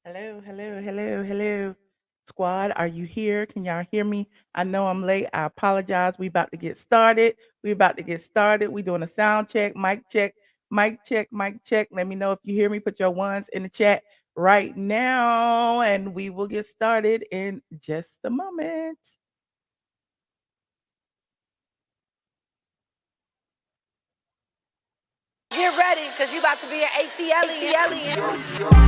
Hello, hello, hello, hello. Squad, are you here? Can y'all hear me? I know I'm late. I apologize. We about to get started. We about to get started. We doing a sound check, mic check, mic check, mic check. Let me know if you hear me. Put your ones in the chat right now, and we will get started in just a moment. Get ready, because you about to be an ATLien.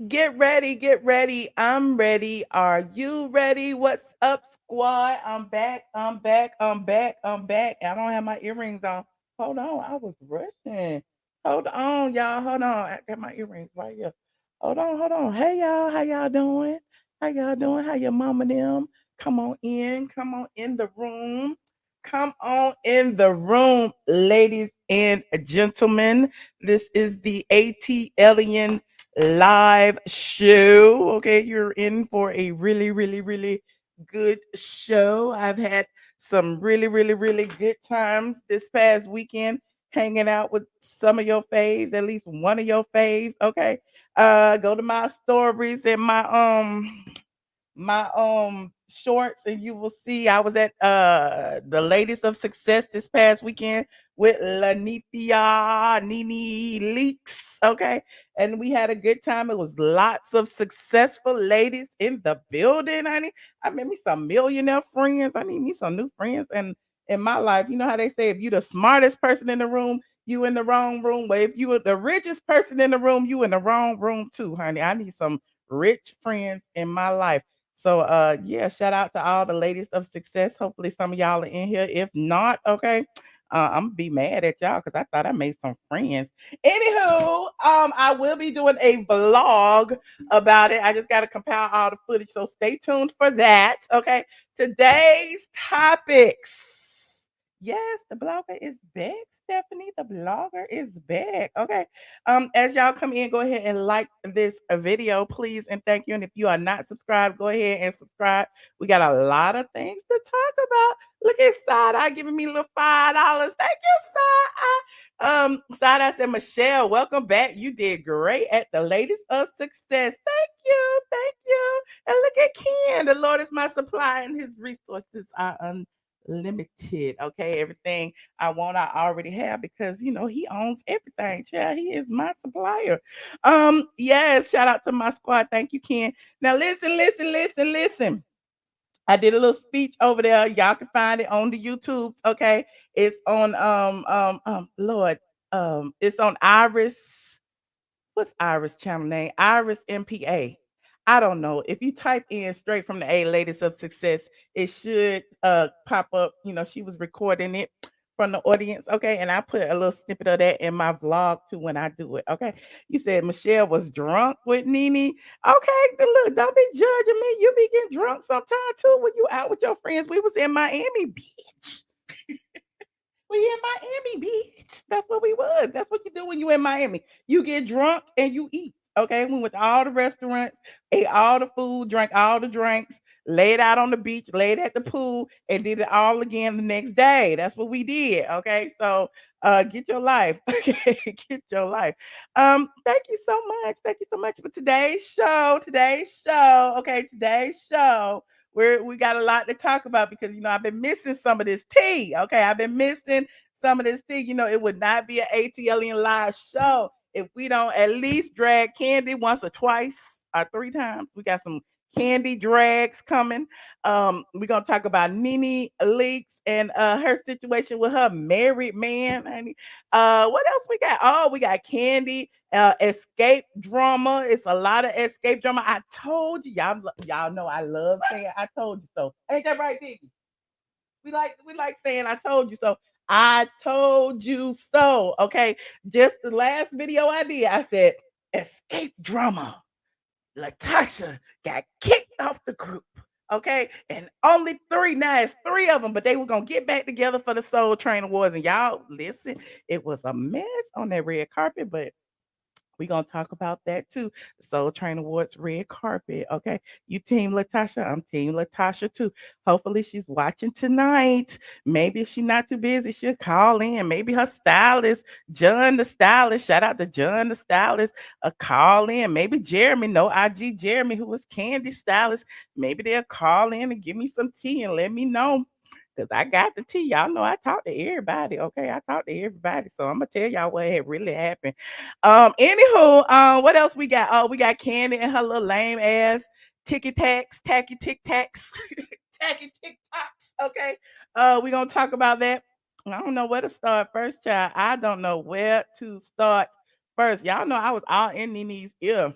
Get ready, get ready. I'm ready. Are you ready? What's up, squad? I'm back. I'm back. I'm back. I'm back. I don't have my earrings on. Hold on. I was rushing. Hold on, y'all. Hold on. I got my earrings right here. Hold on, hold on. Hey y'all. How y'all doing? How y'all doing? How your mama them? Come on in. Come on in the room. Come on in the room, ladies and gentlemen. This is the ATLien live show. Okay, you're in for a really, really, really good show. I've had some really, really, really good times this past weekend hanging out with some of your faves, at least one of your faves. Okay. Go to my stories and my shorts and you will see I was at the Ladies of Success this past weekend with Nyoni Nene Leakes. Okay. And we had a good time. It was lots of successful ladies in the building, honey. I made me some millionaire friends. I need me some new friends and in my life. You know how they say if you're the smartest person in the room, you in the wrong room. But if you were the richest person in the room, you in the wrong room too, honey. I need some rich friends in my life. So yeah, shout out to all the ladies of success. Hopefully some of y'all are in here. If not, okay. I'm gonna be mad at y'all because I thought I made some friends. Anywho, I will be doing a vlog about it. I just gotta compile all the footage, so stay tuned for that. Okay. Today's topics. Yes, the blogger is back, Stephanie. The blogger is back. Okay. As y'all come in, go ahead and like this video, please, and thank you. And if you are not subscribed, go ahead and subscribe. We got a lot of things to talk about. Look at Side Eye giving me a little $5. Thank you, Side Eye. Side Eye said, Michelle, welcome back. You did great at the Ladies of Success. Thank you, thank you. And look at Ken. The Lord is my supply, and His resources are unlimited. Okay, everything I want, I already have because he owns everything. Child, he is my supplier. Yes, shout out to my squad. Thank you, Ken. Now listen, listen, listen, listen. I did a little speech over there. Y'all can find it on the YouTubes. Okay, it's on Lord, it's on Iris. What's Iris channel name? Iris MPA. I don't know. If you type in straight from the A Ladies of Success, it should pop up. She was recording it from the audience. Okay. And I put a little snippet of that in my vlog too when I do it. Okay. You said Michelle was drunk with Nene. Okay, look, don't be judging me. You be getting drunk sometime too when you out with your friends. We was in Miami Beach. We in Miami Beach. That's what we was. That's what you do when you in Miami. You get drunk and you eat. Okay, we went to all the restaurants, ate all the food, drank all the drinks, laid out on the beach, laid at the pool, and did it all again the next day. That's what we did. Okay, so get your life. Okay, get your life. Thank you so much. Thank you so much for today's show. Today's show. Okay, today's show we got a lot to talk about because I've been missing some of this tea. Okay, I've been missing some of this tea. It would not be an ATLien live show if we don't at least drag Kandi once or twice or three times. We got some Kandi drags coming. We're gonna talk about Nene Leakes and her situation with her married man. And what else we got? Oh, we got Kandi Xscape drama. It's a lot of Xscape drama. I told you, y'all know I love saying I told you so. Ain't that right, Biggie? We like saying I told you so. I told you so. Okay. Just the last video I did, I said Xscape drama. LaTocha got kicked off the group. Okay, and only three, now it's three of them, but they were gonna get back together for the Soul Train Awards. And y'all, listen, it was a mess on that red carpet, but we're gonna talk about that too. Soul Train Awards red carpet. Okay. You team LaTocha. I'm team LaTocha too. Hopefully she's watching tonight. Maybe if she's not too busy, she'll call in. Maybe her stylist, John the stylist. Shout out to John the stylist. A call in. Maybe Jeremy, no IG Jeremy, who was Kandi stylist. Maybe they'll call in and give me some tea and let me know. Cause I got the tea. Y'all know I talk to everybody. Okay. I talk to everybody. So I'm gonna tell y'all what had really happened. Anywho, what else we got? Oh, we got Kandi and her little lame ass ticky tacks, tacky tic tacs, tacky tic tocs. Okay. We gonna talk about that. I don't know where to start first, child. I don't know where to start first. Y'all know I was all in Nene's ear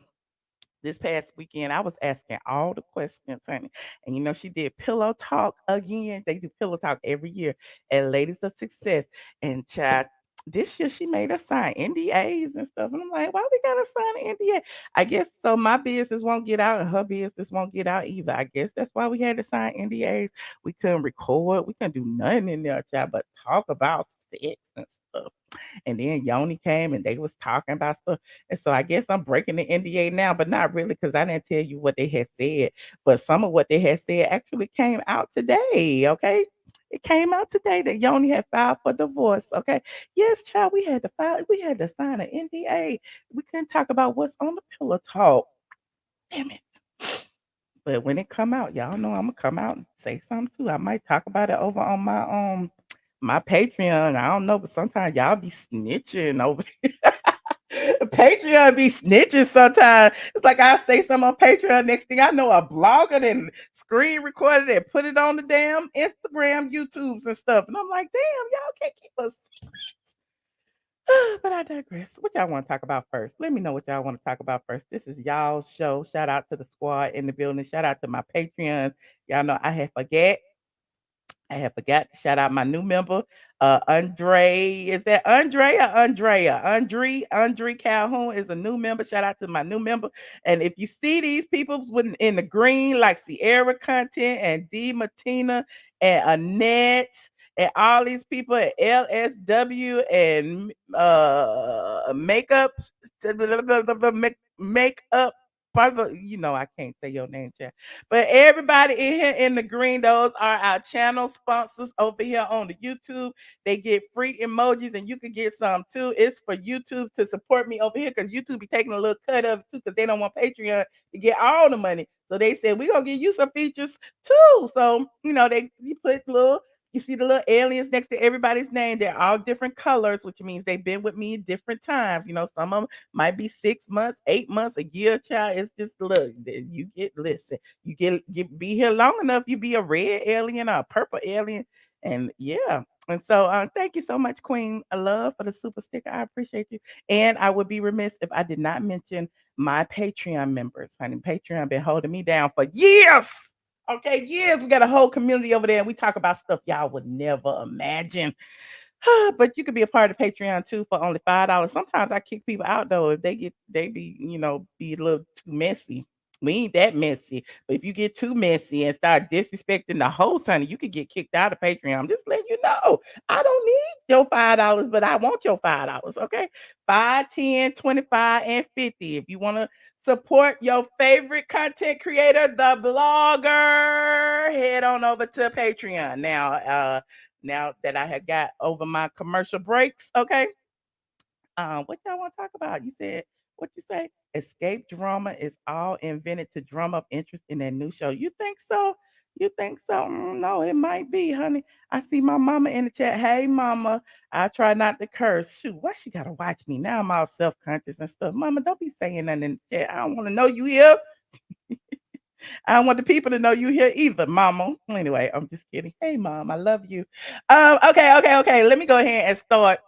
this past weekend. I was asking all the questions, honey. And she did pillow talk again. They do pillow talk every year at Ladies of Success. And child, this year she made us sign NDAs and stuff. And I'm like, why we gotta sign an NDA? I guess so my business won't get out and her business won't get out either. I guess that's why we had to sign NDAs. We couldn't record, we couldn't do nothing in there, child, but talk about sex and stuff. And then Yoni came and they was talking about stuff. And so I guess I'm breaking the NDA now, but not really because I didn't tell you what they had said. But some of what they had said actually came out today. Okay. It came out today that Yoni had filed for divorce. Okay. Yes, child, we had to file, we had to sign an NDA. We couldn't talk about what's on the pillow talk. Damn it. But when it come out, y'all know I'm gonna come out and say something too. I might talk about it over on my Patreon. I don't know, but sometimes y'all be snitching over Patreon be snitching sometimes. It's like I say something on Patreon. Next thing I know, a blogger then screen recorded it, put it on the damn Instagram, YouTubes and stuff. And I'm like, damn, y'all can't keep us secrets. But I digress. What y'all want to talk about first? Let me know what y'all want to talk about first. This is y'all's show. Shout out to the squad in the building. Shout out to my Patreons. Y'all know I have forgot to shout out my new member, Andre. Is that Andre or Andrea? Andre Calhoun is a new member. Shout out to my new member. And if you see these people in the green, like Sierra Content and D Martina and Annette and all these people at LSW and makeup, makeup. I can't say your name, chat. But everybody in here in the green, those are our channel sponsors over here on the YouTube. They get free emojis and you can get some too. It's for YouTube to support me over here because YouTube be taking a little cut of it too because they don't want Patreon to get all the money. So they said, we're going to give you some features too. So, you put you see the little aliens next to everybody's name. They're all different colors, which means they've been with me different times. Some of them might be 6 months, 8 months, a year, child. It's just look, you get listen. You be here long enough, you be a red alien or a purple alien. And yeah. And so thank you so much, Queen Love, for the super sticker. I appreciate you. And I would be remiss if I did not mention my Patreon members. Honey, Patreon been holding me down for years. Okay, years. We got a whole community over there, and we talk about stuff y'all would never imagine. But you could be a part of Patreon too for only $5. Sometimes I kick people out though if they be be a little too messy. We ain't that messy, but if you get too messy and start disrespecting the host, honey, you could get kicked out of Patreon. I'm just letting you know. I don't need your $5, but I want your $5. Okay, 5, 10, 25, and 50. If you want to support your favorite content creator, the blogger, head on over to Patreon. Now that I had got over my commercial breaks, okay. What y'all want to talk about? You said what you say? Escape drama is all invented to drum up interest in that new show. You think so? You think so? No, it might be, honey. I see my mama in the chat. Hey, mama, I try not to curse. Shoot, why she gotta watch me now? I'm all self conscious and stuff. Mama, don't be saying nothing in the chat. I don't want to know you here. I don't want the people to know you here either, mama. Anyway, I'm just kidding. Hey, mom, I love you. Okay. Let me go ahead and start.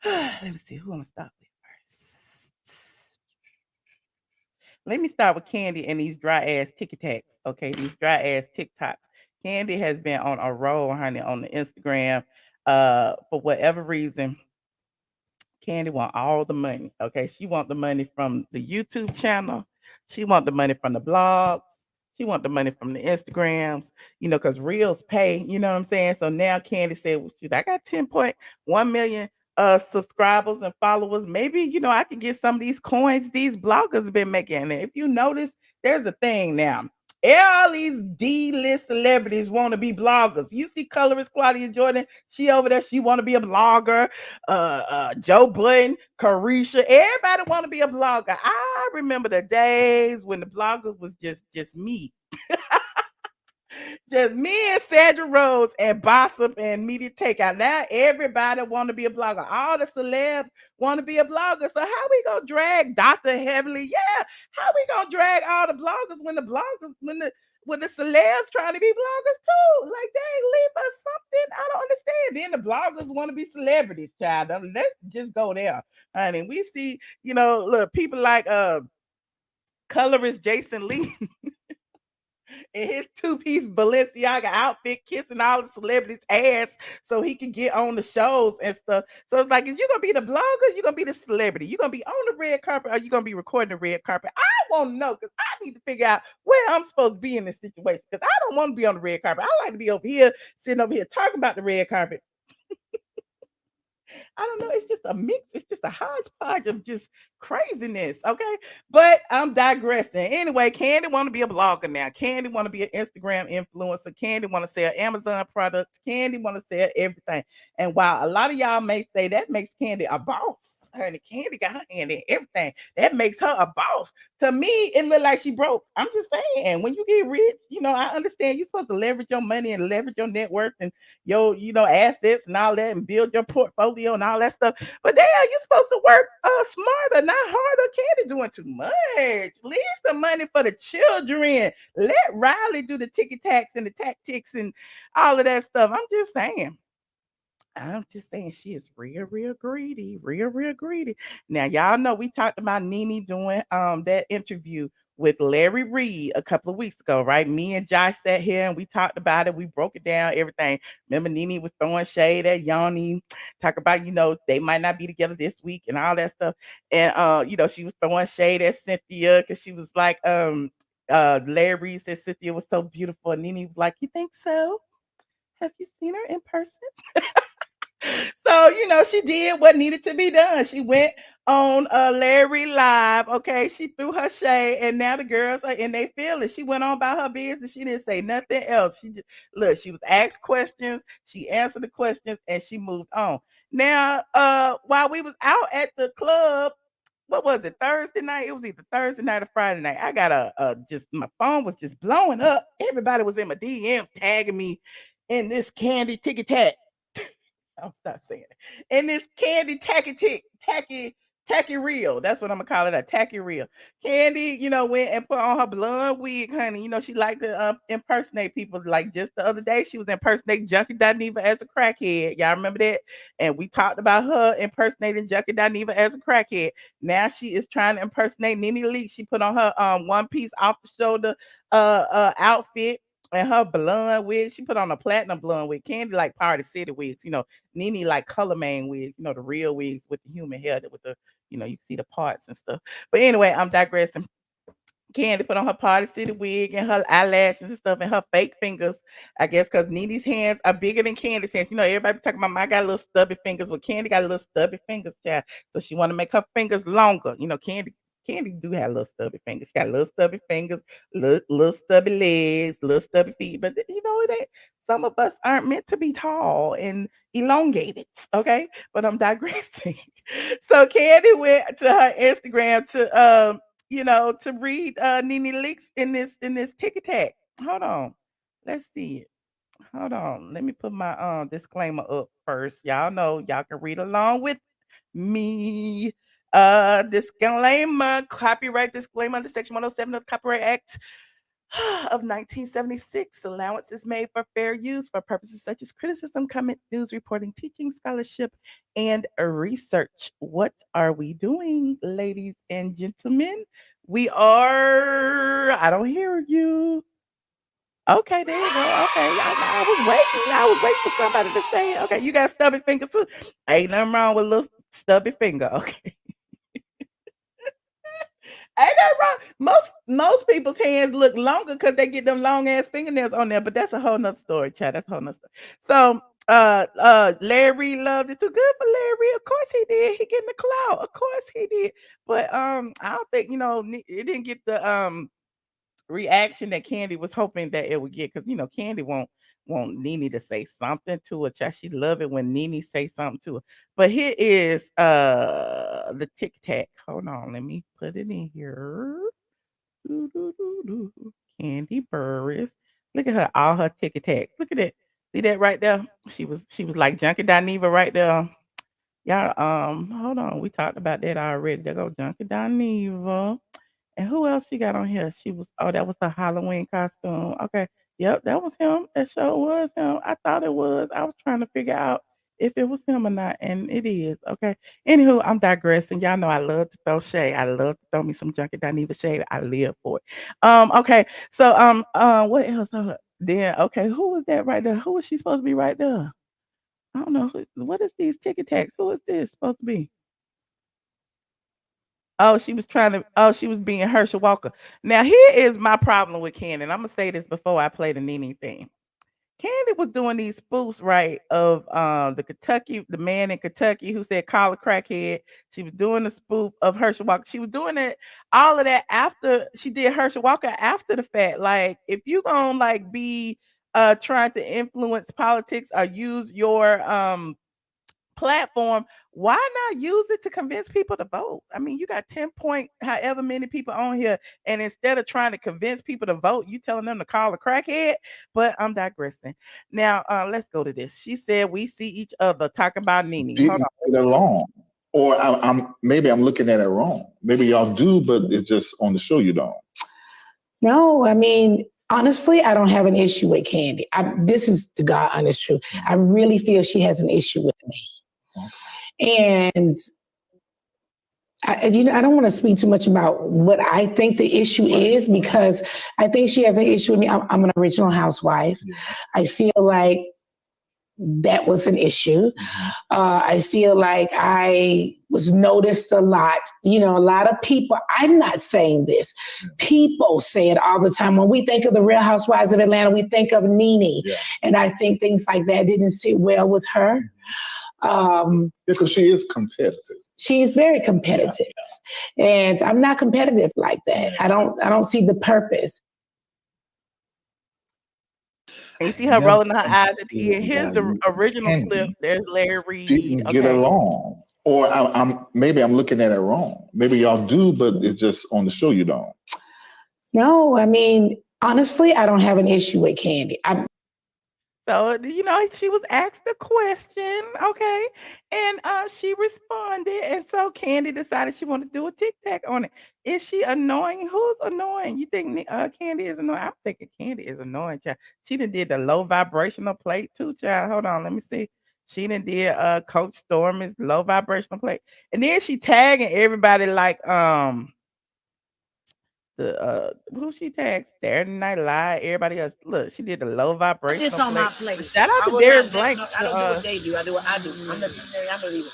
Let me see who I'm gonna start with first. Let me start with Kandi and these dry ass TikToks. Okay, these dry ass TikToks. Kandi has been on a roll, honey, on the Instagram. For whatever reason, Kandi want all the money. Okay, she want the money from the YouTube channel. She want the money from the blogs. She want the money from the Instagrams, because reels pay, you know what I'm saying? So now Kandi said, well, shoot, I got 10.1 million subscribers and followers. Maybe, I could get some of these coins these bloggers have been making. And if you notice, there's a thing now. All these D-list celebrities want to be bloggers. You see colorist Claudia Jordan, she over there, she want to be a blogger. Joe Budden, Carisha, everybody want to be a blogger. I remember the days when the blogger was just me. Just me and Sandra Rose and Bossip and Media Takeout. Now everybody want to be a blogger. All the celebs want to be a blogger. So how we gonna drag Dr. Heavenly? Yeah, how we gonna drag all the bloggers when the celebs trying to be bloggers too? Like they leave us something. I don't understand. Then the bloggers want to be celebrities, child. Let's just go there. Honey, we see, look, people like colorist Jason Lee in his two-piece Balenciaga outfit, kissing all the celebrities' ass so he can get on the shows and stuff. So it's like, if you're gonna be the blogger, you're gonna be the celebrity. You're gonna be on the red carpet, or you're gonna be recording the red carpet. I want to know, because I need to figure out where I'm supposed to be in this situation. Because I don't want to be on the red carpet. I like to be over here, sitting over here talking about the red carpet. I don't know. It's just a mix. It's just a hodgepodge of just craziness. Okay. But I'm digressing. Anyway, Kandi want to be a blogger now. Kandi want to be an Instagram influencer. Kandi want to sell Amazon products. Kandi want to sell everything. And while a lot of y'all may say that makes Kandi a boss, honey, Kandi got her hand in everything. That makes her a boss. To me, it look like she broke. I'm just saying, when you get rich, I understand you're supposed to leverage your money and leverage your net worth and your, assets and all that, and build your portfolio and all that stuff. But damn, you're supposed to work smarter, not harder. Kandi doing too much. Leave some money for the children. Let Riley do the ticket tax and the tactics and all of that stuff. I'm just saying. She is real, real greedy, real, real greedy. Now, y'all know we talked about Nene doing that interview with Larry Reed a couple of weeks ago, right? Me and Josh sat here and we talked about it. We broke it down, everything. Remember, Nene was throwing shade at Nyoni, talk about, they might not be together this week and all that stuff. And she was throwing shade at Cynthia because she was like, Larry Reed said Cynthia was so beautiful. And Nene was like, you think so? Have you seen her in person? So, she did what needed to be done. She went on Larry Live. Okay. She threw her shade, and now the girls are in their feelings. She went on about her business. She didn't say nothing else. She was asked questions, she answered the questions, and she moved on. Now, while we was out at the club, what was it, Thursday night? It was either Thursday night or Friday night. I got just my phone was just blowing up. Everybody was in my DMs tagging me in this Kandi ticket tag. I'll stop saying it. And this Kandi tacky reel. That's what I'm gonna call it, a tacky reel. Kandi, went and put on her blonde wig, honey. She liked to impersonate people. Like just the other day, she was impersonating Junkie Dineva as a crackhead. Y'all remember that? And we talked about her impersonating Junkie Dineva as a crackhead. Now she is trying to impersonate Nene Leakes. She put on her one piece off the shoulder outfit and her blonde wig. She put on a platinum blonde wig. Kandi like Party City wigs, Nene like Color Man wigs, the real wigs with the human hair, with the, you can see the parts and stuff. But anyway, I'm digressing. Kandi put on her Party City wig and her eyelashes and stuff and her fake fingers. I guess because Nene's hands are bigger than Candy's hands. Everybody talking about, I got little stubby fingers. Well, Kandi got little stubby fingers, child. So she want to make her fingers longer. Kandi do have little stubby fingers. She got little stubby fingers, little stubby legs, little stubby feet. But it ain't. Some of us aren't meant to be tall and elongated. Okay, but I'm digressing. So Kandi went to her Instagram to read Nene Leakes in this ticket tag. Hold on, let's see it. Hold on, let me put my disclaimer up first. Y'all know y'all can read along with me. Disclaimer, copyright disclaimer under Section 107 of the Copyright Act of 1976. Allowance is made for fair use for purposes such as criticism, comment, news reporting, teaching, scholarship, and research. What are we doing, ladies and gentlemen? We are, I don't hear you. Okay, there you go. Okay, I was waiting. I was waiting for somebody to say it. Okay, you got stubby finger too. Ain't nothing wrong with a little stubby finger. Okay. Ain't that wrong? Most most people's hands look longer because they get them long ass fingernails on there, but that's a whole nother story, Chad. That's a whole nother story. So Larry loved it too. Good for Larry. Of course he did. He getting the clout. Of course he did. But I don't think, it didn't get the reaction that Kandi was hoping that it would get, because Kandi want Nene to say something to her. Child, she love it when Nene say something to her. But here is the tic tac. Hold on, let me put it in here. Kandi Burruss. Look at her, all her tic tacs. Look at it. See that right there? She was like Junkie Dineva right there. Y'all, hold on. We talked about that already. There go Junkie Dineva. And who else she got on here? That was her Halloween costume. Okay. Yep, that was him. That sure was him. I thought it was. I was trying to figure out if it was him or not, and it is. Okay. Anywho, I'm digressing. Y'all know I love to throw shade. I love to throw me some Junkie Dineva shade. I live for it. Okay. So what else? Then okay, who was that right there? Who was she supposed to be right there? I don't know. What is these ticket tags? Who is this supposed to be? Oh, she was being Herschel Walker. Now, here is my problem with Kandi. I'm gonna say this before I play the Nene thing. Kandi was doing these spoofs, right, of the man in Kentucky who said call a crackhead. She was doing the spoof of Herschel Walker. She was doing all of that after she did Herschel Walker after the fact. Like, if you gonna like be trying to influence politics or use your platform, why not use it to convince people to vote? I mean, you got 10 point however many people on here, and instead of trying to convince people to vote, you telling them to call a crackhead. But I'm digressing. Now, let's go to this. She said we see each other talking about Nene. Hold Didn't get along. Or maybe I'm looking at it wrong. Maybe y'all do, but it's just on the show you don't. No, I mean, honestly, I don't have an issue with Kandi. This is the God honest truth. I really feel she has an issue with me. And I don't want to speak too much about what I think the issue is, because I think she has an issue with me. I'm an original housewife. Yeah. I feel like that was an issue. I feel like I was noticed a lot. A lot of people, I'm not saying this, people say it all the time. When we think of the Real Housewives of Atlanta, we think of Nene. Yeah. And I think things like that didn't sit well with her. Because she is competitive. She's very competitive. Yeah. And I'm not competitive like that. I don't see the purpose. And you see her rolling her eyes at the end. Here's the original clip. There's Larry Reid. Didn't get along. Or maybe I'm looking at it wrong. Maybe y'all do, but it's just on the show you don't. No, I mean, honestly, I don't have an issue with Kandi. So, she was asked the question, okay, and she responded, and so Kandi decided she wanted to do a tic tac on it. Is she annoying? Who's annoying? You think Kandi is annoying? I'm thinking Kandi is annoying, child. She done did the low vibrational plate too, child. Hold on, let me see. She done did Coach Storm's low vibrational plate, and then she tagging everybody like who she tagged? Saturday Night Live, everybody else. Look, she did the low vibration. It's on my plate. Shout out to Derek Blanks. I don't do what they do. I do what I do. I'm a believer.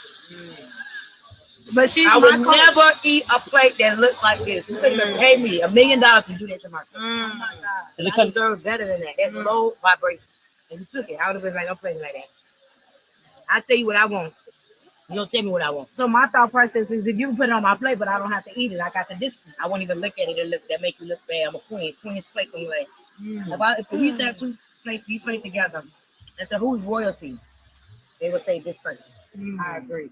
But I would never eat a plate that looked like this. You couldn't even pay me $1 million to do that to myself. Oh my God. I deserve better than that. That's low vibration. And you took it. I would have been like, I'm playing like that. I tell you what I want. You don't tell me what I want. So my thought process is, if you put it on my plate, but I don't have to eat it, I got the distance. I won't even look at it. That make you look bad. I'm a queen. Queen's plate when you like. If we have two plates, you play together, and so who's royalty? They would say this person. I agree.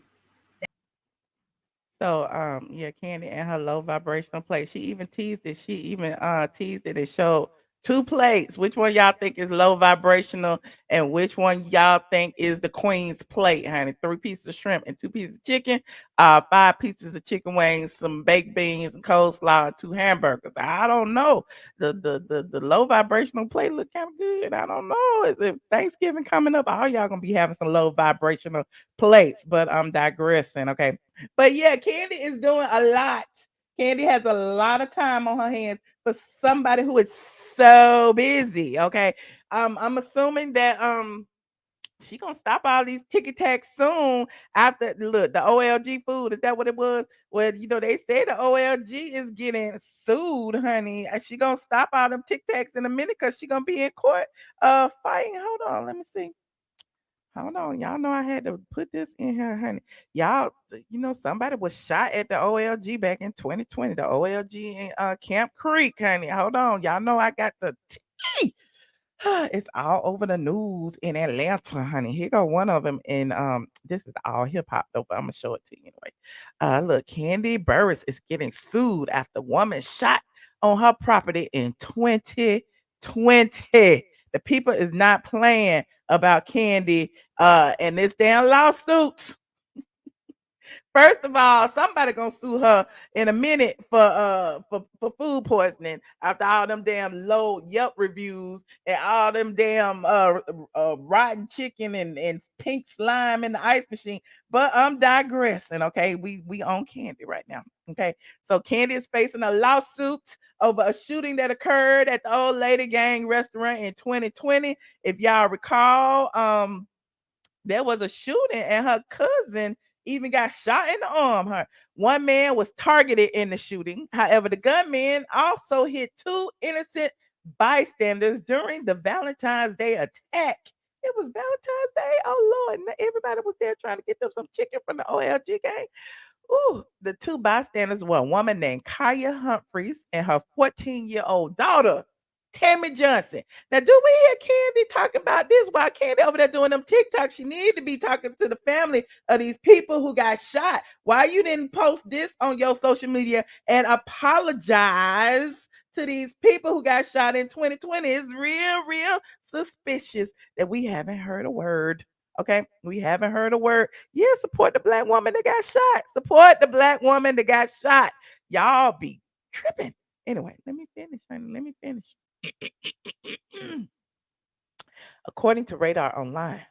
So yeah, Kandi and her low vibrational plate. She even teased it. She even teased it and showed 2 plates. Which one y'all think is low vibrational, and which one y'all think is the queen's plate, honey? 3 pieces of shrimp and 2 pieces of chicken, 5 pieces of chicken wings, some baked beans and coleslaw, and 2 hamburgers. I don't know. The low vibrational plate look kind of good. I don't know. Is it Thanksgiving coming up? All y'all gonna be having some low vibrational plates, but I'm digressing. Okay. But yeah, Kandi is doing a lot. Kandi has a lot of time on her hands for somebody who is so busy. Okay. I'm assuming that she gonna stop all these ticket tax soon after look the OLG food. Is that what it was? Well, they say the OLG is getting sued, honey. She gonna stop all them tic tacs in a minute because she gonna be in court fighting. Hold on, let me see. Hold on, y'all know I had to put this in here, honey. Y'all, somebody was shot at the OLG back in 2020. The OLG in Camp Creek, honey. Hold on, y'all know I got the tea. It's all over the news in Atlanta, honey. Here go one of them, and this is all hip hop though, but I'm gonna show it to you anyway. Look, Kandi Burruss is getting sued after woman shot on her property in 2020. The people is not playing about Kandi and this damn lawsuit. First of all, somebody gonna sue her in a minute for food poisoning after all them damn low Yelp reviews and all them damn rotten chicken and pink slime in the ice machine. But I'm digressing. Okay, we on Kandi right now. Okay, so Kandi is facing a lawsuit over a shooting that occurred at the Old Lady Gang restaurant in 2020. If y'all recall, there was a shooting and her cousin even got shot in the arm. One man was targeted in the shooting. However, the gunman also hit two innocent bystanders during the Valentine's Day attack. It was Valentine's Day. Oh Lord, everybody was there trying to get them some chicken from the OLG gang. Ooh, the two bystanders were a woman named Kaya Humphreys and her 14-year-old daughter, Tammy Johnson. Now, do we hear Kandi talking about this while Kandi over there doing them TikToks? She need to be talking to the family of these people who got shot. Why you didn't post this on your social media and apologize to these people who got shot in 2020? It's real suspicious that we haven't heard a word. Okay, we haven't heard a word. Yeah, support the black woman that got shot. Support the black woman that got shot. Y'all be tripping. Anyway, let me finish, honey. Let me finish. According to Radar Online,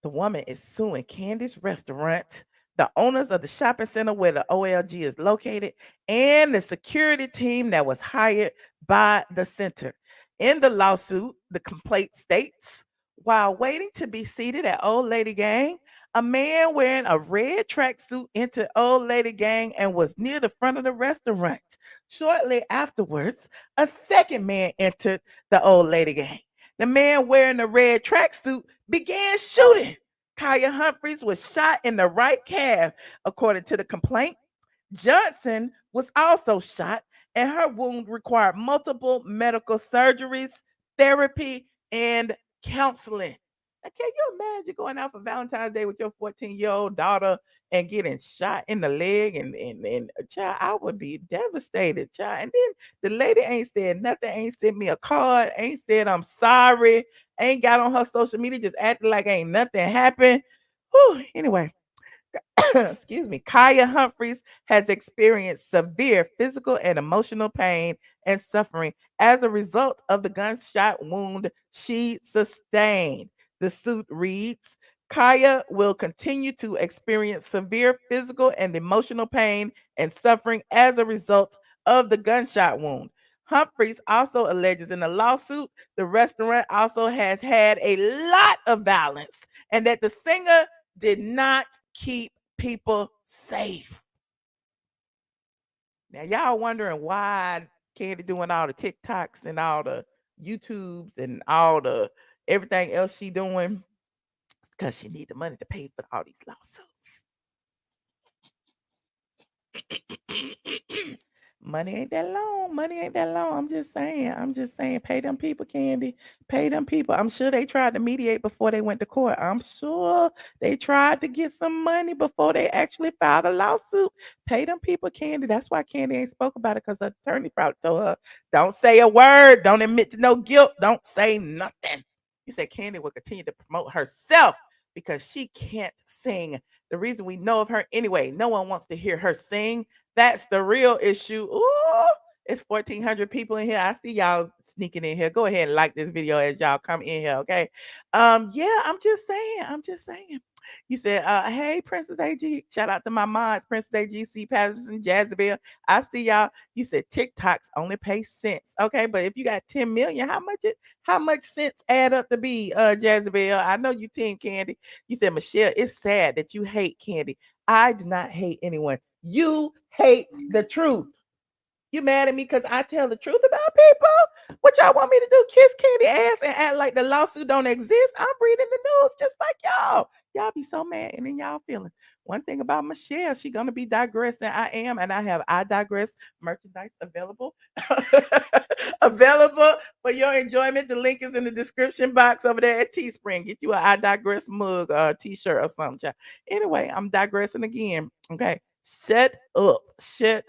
the woman is suing Kandi's restaurant, the owners of the shopping center where the OLG is located, and the security team that was hired by the center. In the lawsuit, the complaint states, while waiting to be seated at Old Lady Gang, a man wearing a red tracksuit entered Old Lady Gang and was near the front of the restaurant. Shortly afterwards, a second man entered the Old Lady Gang. The man wearing the red tracksuit began shooting. Kaya Humphreys was shot in the right calf, according to the complaint. Johnson was also shot, and her wound required multiple medical surgeries, therapy, and counseling. Now, can you imagine going out for Valentine's Day with your 14-year-old daughter and getting shot in the leg? And child, I would be devastated, child. And then the lady ain't said nothing, ain't sent me a card, ain't said I'm sorry, ain't got on her social media, just acting like ain't nothing happened. Whew, anyway. Excuse me, Kaya Humphreys has experienced severe physical and emotional pain and suffering as a result of the gunshot wound she sustained. The suit reads, Kaya will continue to experience severe physical and emotional pain and suffering as a result of the gunshot wound. Humphreys also alleges in the lawsuit the restaurant also has had a lot of violence and that the singer did not keep people safe. Now, y'all wondering why Kandi doing all the TikToks and all the YouTubes and all the everything else she doing? Because she need the money to pay for all these lawsuits. Money ain't that long. Money ain't that long. I'm just saying. Pay them people, Kandi. Pay them people. I'm sure they tried to mediate before they went to court. I'm sure they tried to get some money before they actually filed a lawsuit. Pay them people, Kandi. That's why Kandi ain't spoke about it, because the attorney probably told her, don't say a word. Don't admit to no guilt. Don't say nothing. He said Kandi will continue to promote herself because she can't sing. The reason we know of her anyway, no one wants to hear her sing. That's the real issue. Ooh, It's 1,400 people in here. I see y'all sneaking in here. Go ahead and like this video as y'all come in here, okay? Yeah, I'm just saying. You said, hey, Princess AG. Shout out to my mods, Princess AG, C. Patterson, Jazabelle. I see y'all. You said TikToks only pay cents. Okay, but if you got 10 million, how much cents add up to be, Jazabelle? I know you team Kandi. You said, Michelle, it's sad that you hate Kandi. I do not hate anyone. You hate the truth. You mad at me because I tell the truth about people? What y'all want me to do? Kiss Kandi ass and act like the lawsuit don't exist? I'm reading the news just like y'all. Y'all be so mad and then y'all feeling. One thing about Michelle, she gonna be digressing. I am, and I have I digress merchandise available. Available for your enjoyment. The link is in the description box over there at Teespring. Get you a I digress mug or t-shirt or something. Child. Anyway, I'm digressing again. Okay. Shut up. I see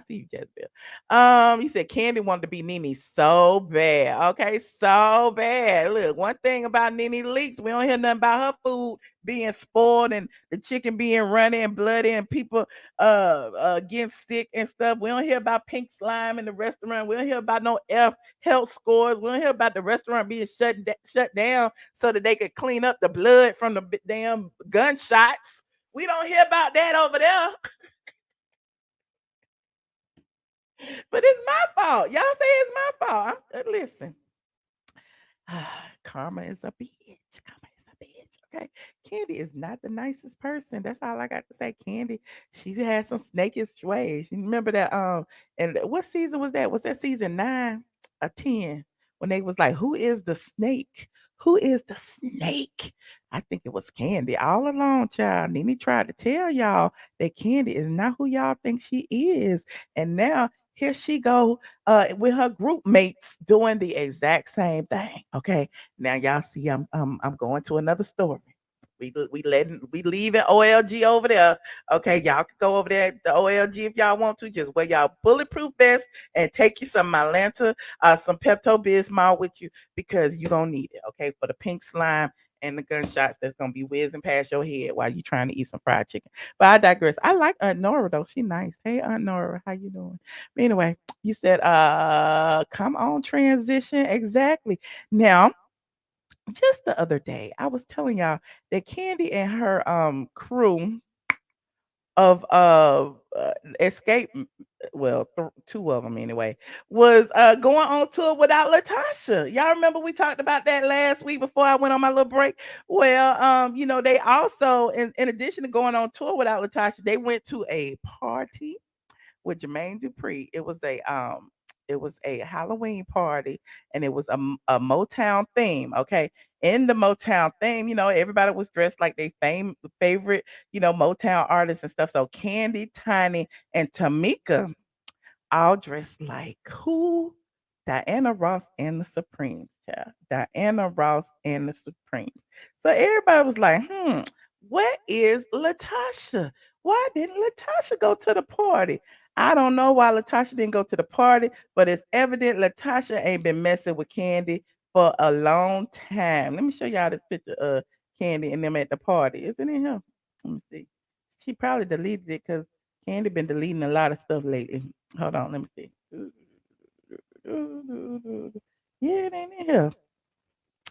you, Jezebel. You said Kandi wanted to be Nene so bad. Okay, so bad. Look, one thing about Nene Leakes, we don't hear nothing about her food being spoiled and the chicken being runny and bloody and people getting sick and stuff. We don't hear about pink slime in the restaurant. We don't hear about no health scores. We don't hear about the restaurant being shut down so that they could clean up the blood from the damn gunshots. We don't hear about that over there. But it's my fault. Y'all say it's my fault. Listen. Karma is a bitch. Okay. Kandi is not the nicest person. That's all I got to say. Kandi, she had some snakish ways. You remember that? And what season was that? Was that season 9 or 10? When they was like, who is the snake? Who is the snake? I think it was Kandi all along, child. Nene tried to tell y'all that Kandi is not who y'all think she is. And now here she go with her group mates doing the exact same thing. Okay. Now y'all see I'm going to another story. We leaving OLG over there. Okay, y'all can go over there the OLG if y'all want to. Just wear y'all bulletproof vest and take you some Mylanta, some Pepto Bismol with you because you gonna need it. Okay, for the pink slime and the gunshots that's gonna be whizzing past your head while you trying to eat some fried chicken. But I digress. I like Aunt Nora though. She nice. Hey Aunt Nora, how you doing? But anyway, you said come on transition. Exactly. Now just the other day, I was telling y'all that Kandi and her crew of Xscape, well, two of them anyway, was going on tour without LaTocha. Y'all remember we talked about that last week before I went on my little break? Well, you know, they also, in addition to going on tour without LaTocha, they went to a party with Jermaine Dupri. It was a Halloween party and it was a Motown theme. Okay. In the Motown theme, you know, everybody was dressed like they favorite, you know, Motown artists and stuff. So Kandi, Tiny, and Tamika all dressed like who? Diana Ross and the Supremes, child. Diana Ross and the Supremes. So everybody was like, what is LaTocha? Why didn't LaTocha go to the party? I don't know why LaTocha didn't go to the party, but it's evident LaTocha ain't been messing with Kandi for a long time. Let me show y'all this picture of Kandi and them at the party. Is it in here? Let me see. She probably deleted it because Kandi been deleting a lot of stuff lately. Hold on, let me see. Yeah, it ain't in here.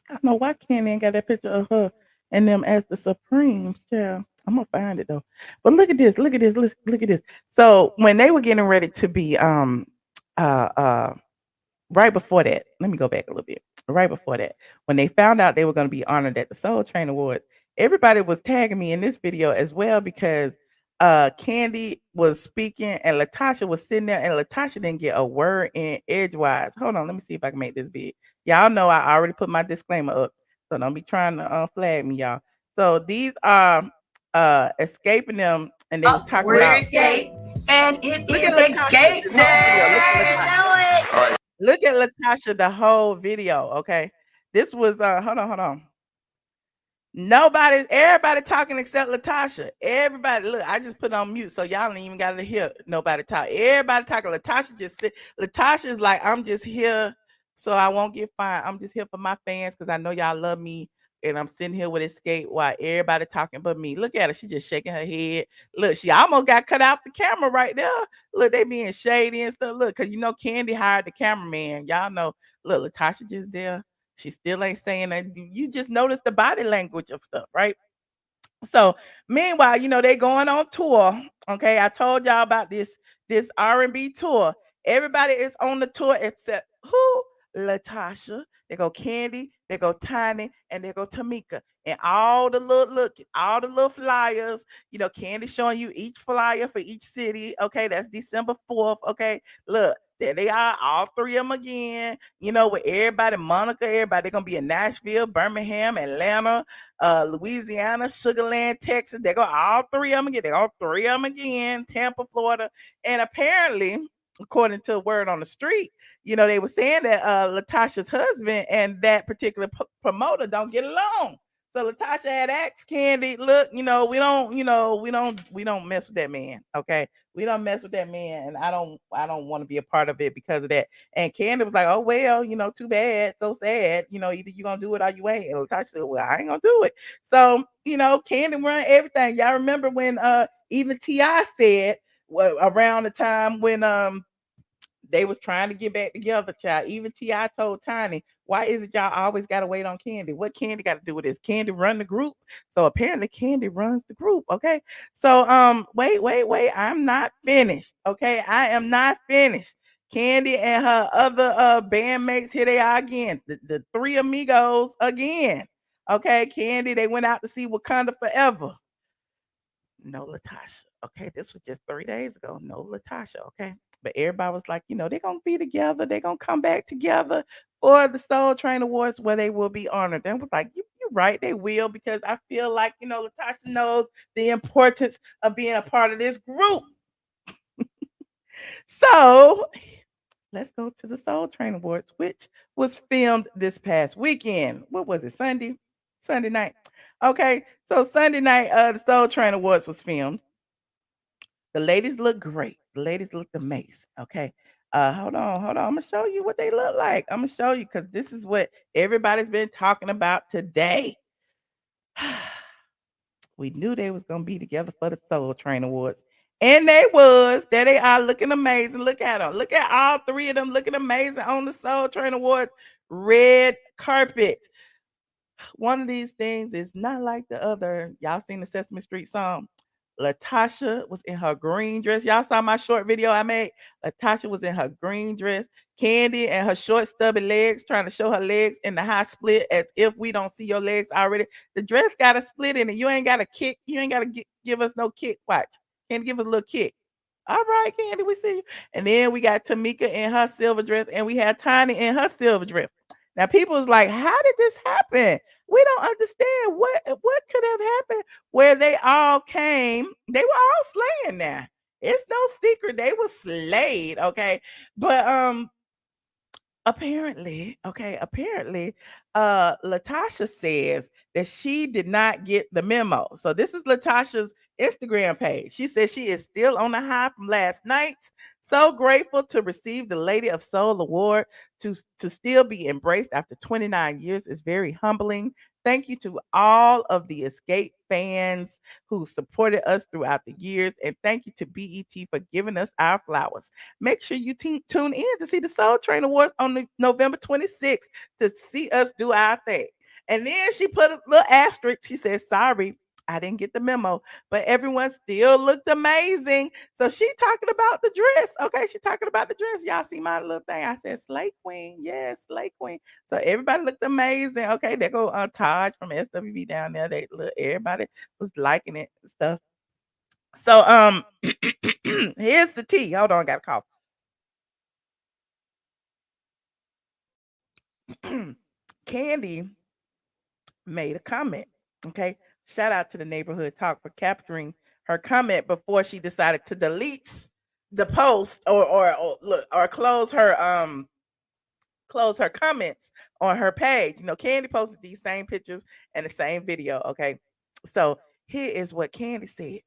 I don't know why Kandi ain't got that picture of her and them as the Supremes, child. I'm gonna find it though. But look at this, look at this, look at this. So when they were getting ready to be right before that, let me go back a little bit. Right before that, when they found out they were going to be honored at the Soul Train Awards, everybody was tagging me in this video as well because Kandi was speaking and LaTocha was sitting there and LaTocha didn't get a word in edgewise. Hold on, let me see if I can make this big. Y'all know I already put my disclaimer up, so don't be trying to flag me, y'all. So these are escaping them, and they was talking about Escape, and it look is at LaTocha. Escape. This whole video. Look at LaTocha, the whole video. Okay, this was hold on. Everybody talking except LaTocha. Everybody, look, I just put it on mute, so y'all don't even gotta hear nobody talk. Everybody talking. LaTocha just sit. LaTocha is like, I'm just here so I won't get fined. I'm just here for my fans because I know y'all love me and I'm sitting here with Xscape while everybody talking but me. Look at her. She just shaking her head. Look, she almost got cut out the camera right there. Look, they being shady and stuff. Look, because you know Kandi hired the cameraman. Y'all know. Look, LaTocha just there. She still ain't saying that. You just notice the body language of stuff, right? So meanwhile, you know, they going on tour. Okay, I told y'all about this R&B tour. Everybody is on the tour except who? LaTocha. They go Kandi, they go Tiny, and they go Tamika. And all the little flyers, you know, Kandi showing you each flyer for each city. Okay, that's December 4th. Okay, look, there they are, all three of them again. You know, with everybody, Monica, everybody, they're gonna be in Nashville, Birmingham, Atlanta, Louisiana, Sugarland, Texas. They go all three of them again. They go three of them again. Tampa, Florida, and apparently, according to word on the street, you know, they were saying that LaTocha's husband and that particular promoter don't get along. So LaTocha had asked Kandi, look, you know, we don't mess with that man. Okay. We don't mess with that man. And I don't want to be a part of it because of that. And Kandi was like, oh, well, you know, too bad. So sad. You know, either you're going to do it or you ain't. And LaTocha said, well, I ain't going to do it. So, you know, Kandi run everything. Y'all remember when even T.I. said, well, around the time when they was trying to get back together, child. Even T.I. told Tiny, why is it y'all always got to wait on Kandi? What Kandi got to do with this? Kandi run the group. So apparently Kandi runs the group. Okay. So wait. I'm not finished. Okay. I am not finished. Kandi and her other bandmates, here they are again. The three amigos again. Okay. Kandi, they went out to see Wakanda Forever. No LaTocha. Okay, this was just 3 days ago. No LaTocha. Okay, but everybody was like, you know, they're gonna be together. They're gonna come back together for the Soul Train Awards where they will be honored. And I was like, you're right, they will, because I feel like, you know, LaTocha knows the importance of being a part of this group. So let's go to the Soul Train Awards, which was filmed this past weekend. What was it? Sunday night. Okay, so Sunday night, the Soul Train Awards was filmed. The ladies look great. The ladies looked amazing. Okay. Hold on. I'm gonna show you what they look like. I'm gonna show you because this is what everybody's been talking about today. We knew they was gonna be together for the Soul Train Awards. And they was. There they are looking amazing. Look at them. Look at all three of them looking amazing on the Soul Train Awards red carpet. One of these things is not like the other. Y'all seen the Sesame Street song? LaTocha was in her green dress. Y'all saw my short video I made. LaTocha was in her green dress. Kandi and her short stubby legs, trying to show her legs in the high split as if we don't see your legs already. The dress got a split in it. You ain't got a kick. You ain't got to give us no kick. Watch. Kandi give us a little kick. All right, Kandi, we see you. And then we got Tamika in her silver dress, and we had Tiny in her silver dress. Now, people was like, how did this happen? We don't understand what could have happened where they all came. They were all slaying now. It's no secret. They were slayed, okay? But apparently, LaTocha says that she did not get the memo. So this is LaTocha's Instagram page. She says she is still on the high from last night. So grateful to receive the Lady of Soul Award. To still be embraced after 29 years is very humbling. Thank you to all of the Xscape fans who supported us throughout the years. And thank you to BET for giving us our flowers. Make sure you tune in to see the Soul Train Awards on November 26th to see us do our thing. And then she put a little asterisk. She said, sorry, I didn't get the memo, but everyone still looked amazing. So she talking about the dress. Okay, she talking about the dress. Y'all see my little thing. I said, Slay Queen. Yes, Slay Queen. So everybody looked amazing. Okay, they go Taj from SWV down there. Everybody was liking it and stuff. So here's the tea. Hold on, I got a cough. Kandi made a comment. Okay. Shout out to the Neighborhood Talk for capturing her comment before she decided to delete the post or close her comments on her page. You know, Kandi posted these same pictures and the same video. Okay. So here is what Kandi said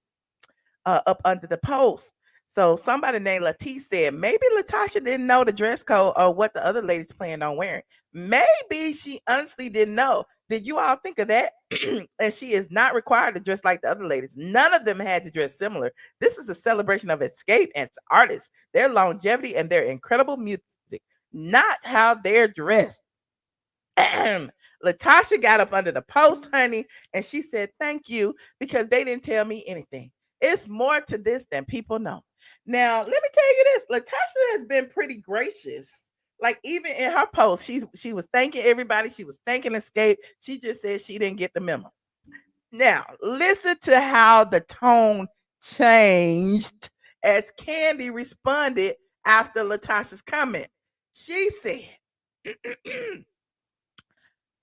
up under the post. So somebody named LaTocha said maybe LaTocha didn't know the dress code or what the other ladies planned on wearing. Maybe she honestly didn't know. Did you all think of that? And she is not required to dress like the other ladies. None of them had to dress similar. This is a celebration of Xscape and its artists, their longevity, and their incredible music, not how they're dressed. LaTocha got up under the post, honey, and she said, thank you, because they didn't tell me anything. It's more to this than people know. Now, let me tell you this. LaTocha has been pretty gracious. Like, even in her post, she was thanking everybody. She was thanking Xscape. She just said she didn't get the memo. Now, listen to how the tone changed as Kandi responded after LaTocha's comment. She said,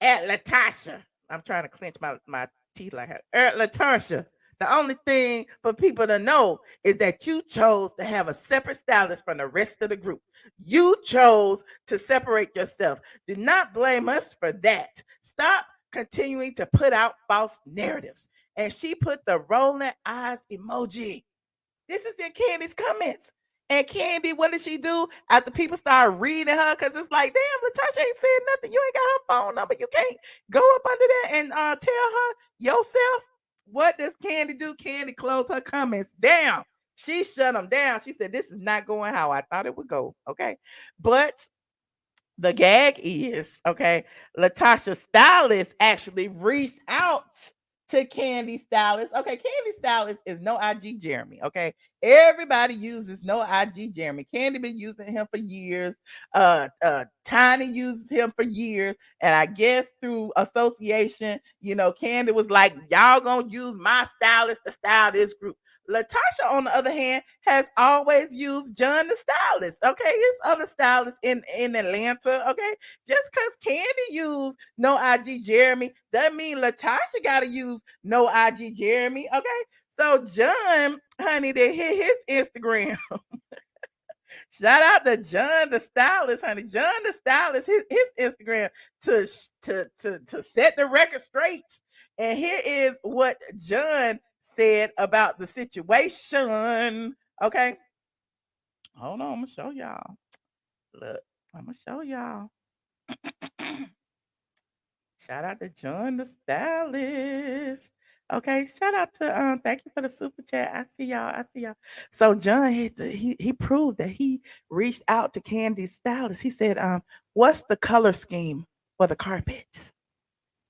at LaTocha, I'm trying to clench my teeth like her. At LaTocha, the only thing for people to know is that you chose to have a separate stylist from the rest of the group. You chose to separate yourself. Do not blame us for that. Stop continuing to put out false narratives. And she put the rolling eyes emoji. This is in Kandi's comments. And Kandi, what did she do after people started reading her? Because it's like, damn, LaTocha ain't said nothing. You ain't got her phone number. You can't go up under there and tell her yourself. What does Kandi do? Kandi closed her comments down. She shut them down. She said, this is not going how I thought it would go. Okay. But the gag is, okay, LaTocha stylist actually reached out to Kandi stylist. Okay, Kandi stylist is No IG Jeremy. Okay, everybody uses No IG Jeremy. Kandi been using him for years. Tiny uses him for years, and I guess through association, Kandi was like, "Y'all gonna use my stylist to style this group." LaTocha, on the other hand, has always used John the stylist. Okay, his other stylists in Atlanta. Okay, just because Kandi used No IG Jeremy doesn't mean LaTocha got to use No IG Jeremy. Okay, so John, honey, they hit his Instagram. Shout out to John the stylist, honey. John the stylist, his Instagram to set the record straight. And here is what John said about the situation. Okay. Hold on, I'm gonna show y'all. Look, I'm gonna show y'all. Shout out to John the stylist. Okay, shout out to thank you for the super chat. I see y'all. So John he proved that he reached out to Kandi's stylist. He said, what's the color scheme for the carpet?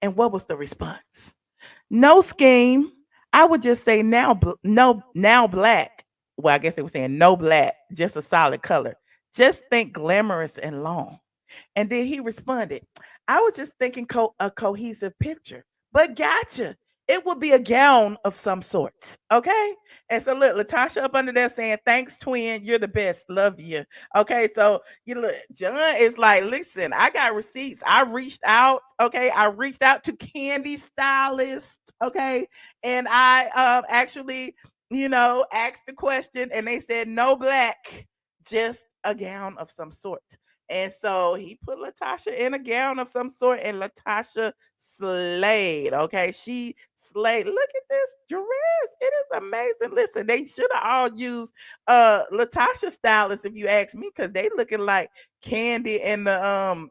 And what was the response? No scheme. I would just say now black. Well, I guess they were saying no black, just a solid color. Just think glamorous and long. And then he responded, I was just thinking a cohesive picture, but gotcha. It would be a gown of some sort. Okay. And so look, LaTocha up under there saying, thanks, twin. You're the best. Love you. Okay. So look, John is like, listen, I got receipts. I reached out. Okay. I reached out to Kandi stylist. Okay. And I actually, asked the question and they said no black, just a gown of some sort. And so he put LaTocha in a gown of some sort, and LaTocha slayed. Okay, she slayed. Look at this dress; it is amazing. Listen, they should have all used LaTocha stylist, if you ask me, because they looking like Kandi and the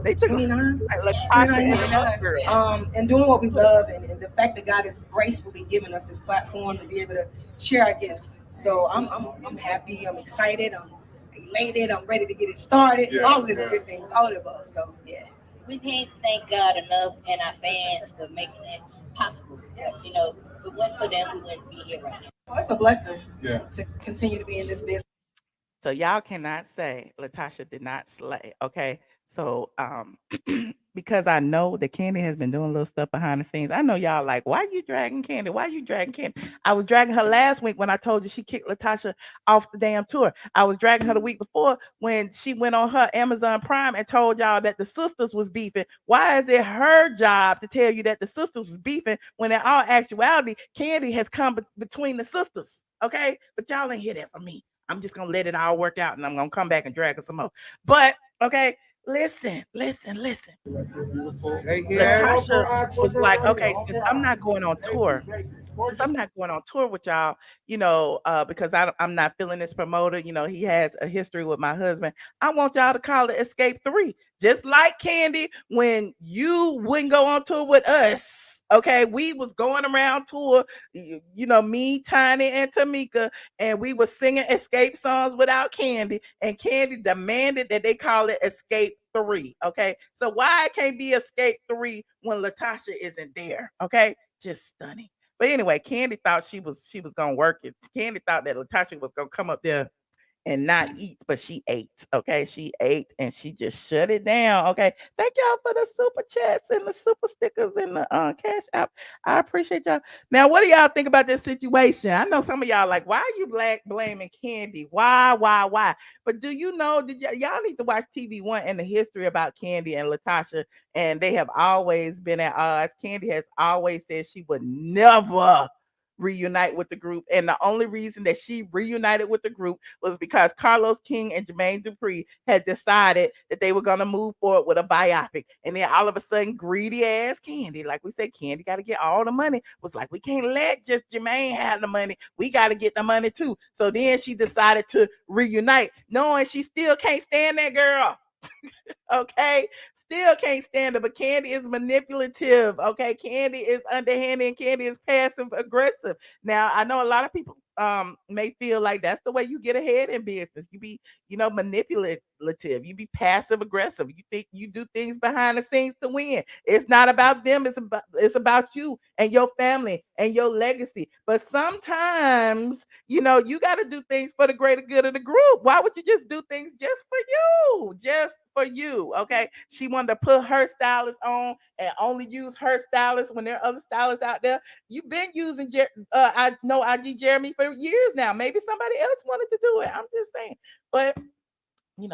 they took like LaTocha and another girl. And doing what we love, and the fact that God has gracefully given us this platform to be able to share our gifts. So I'm happy. I'm excited. I'm elated. I'm ready to get it started. Yeah, all of the good things, all of the above. So yeah, we can't thank God enough and our fans for making it possible. Because if it wasn't for them, we wouldn't be here right now. Well, it's a blessing. To continue to be in this business. So y'all cannot say LaTocha did not slay. Okay, so because I know that Kandi has been doing little stuff behind the scenes. I know y'all like, why you dragging Kandi? Why you dragging Kandi? I was dragging her last week when I told you she kicked LaTocha off the damn tour. I was dragging her the week before when she went on her Amazon Prime and told y'all that the sisters was beefing. Why is it her job to tell you that the sisters was beefing when in all actuality, Kandi has come between the sisters? Okay, but y'all ain't hear that from me. I'm just gonna let it all work out, and I'm gonna come back and drag her some more. But okay. Listen. LaTocha was like, okay, since I'm not going on tour, since I'm not going on tour with y'all, because I'm not feeling this promoter, he has a history with my husband. I want y'all to call it Xscape 3. Just like Kandi, when you wouldn't go on tour with us, okay? We was going around tour, me, Tiny, and Tamika, and we was singing Xscape songs without Kandi, and Kandi demanded that they call it Xscape 3, okay? So why it can't be Xscape 3 when LaTocha isn't there, okay? Just stunning. But anyway, Kandi thought she was gonna work it. Kandi thought that LaTocha was gonna come up there and not eat, but she ate. Okay, she ate and she just shut it down. Okay, thank y'all for the super chats and the super stickers and the cash app. I appreciate y'all. Now, what do y'all think about this situation? I know some of y'all like, why are you blaming Kandi? Why? But do you know? Y'all need to watch TV One and the history about Kandi and LaTocha, and they have always been at odds. Kandi has always said she would never reunite with the group, and the only reason that she reunited with the group was because Carlos King and Jermaine Dupri had decided that they were going to move forward with a biopic, and then all of a sudden greedy ass Kandi, like we said, Kandi got to get all the money, was like, we can't let just Jermaine have the money, we got to get the money too. So then she decided to reunite, knowing she still can't stand that girl. Okay, still can't stand her, but Kandi is manipulative. Okay, Kandi is underhanded and Kandi is passive aggressive. Now, I know a lot of people may feel like that's the way you get ahead in business. You be, manipulative, you be passive aggressive, you think you do things behind the scenes to win. It's not about them, it's about you and your family and your legacy. But sometimes, you got to do things for the greater good of the group. Why would you just do things just for you? Just for you. Okay, she wanted to put her stylist on and only use her stylist when there are other stylists out there. You've been using I know IG Jeremy for years now. Maybe somebody else wanted to do it. I'm just saying. But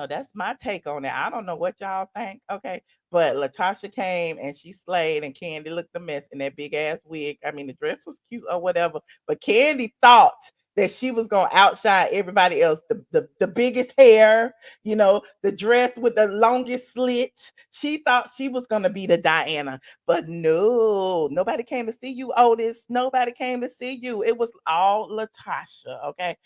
that's my take on it. I don't know what y'all think. Okay. But LaTocha came and she slayed, and Kandi looked a mess in that big ass wig. I mean, the dress was cute or whatever, but Kandi thought that she was gonna outshine everybody else. The biggest hair, the dress with the longest slits. She thought she was gonna be the Diana, but no, nobody came to see you, Otis. Nobody came to see you. It was all LaTocha. Okay.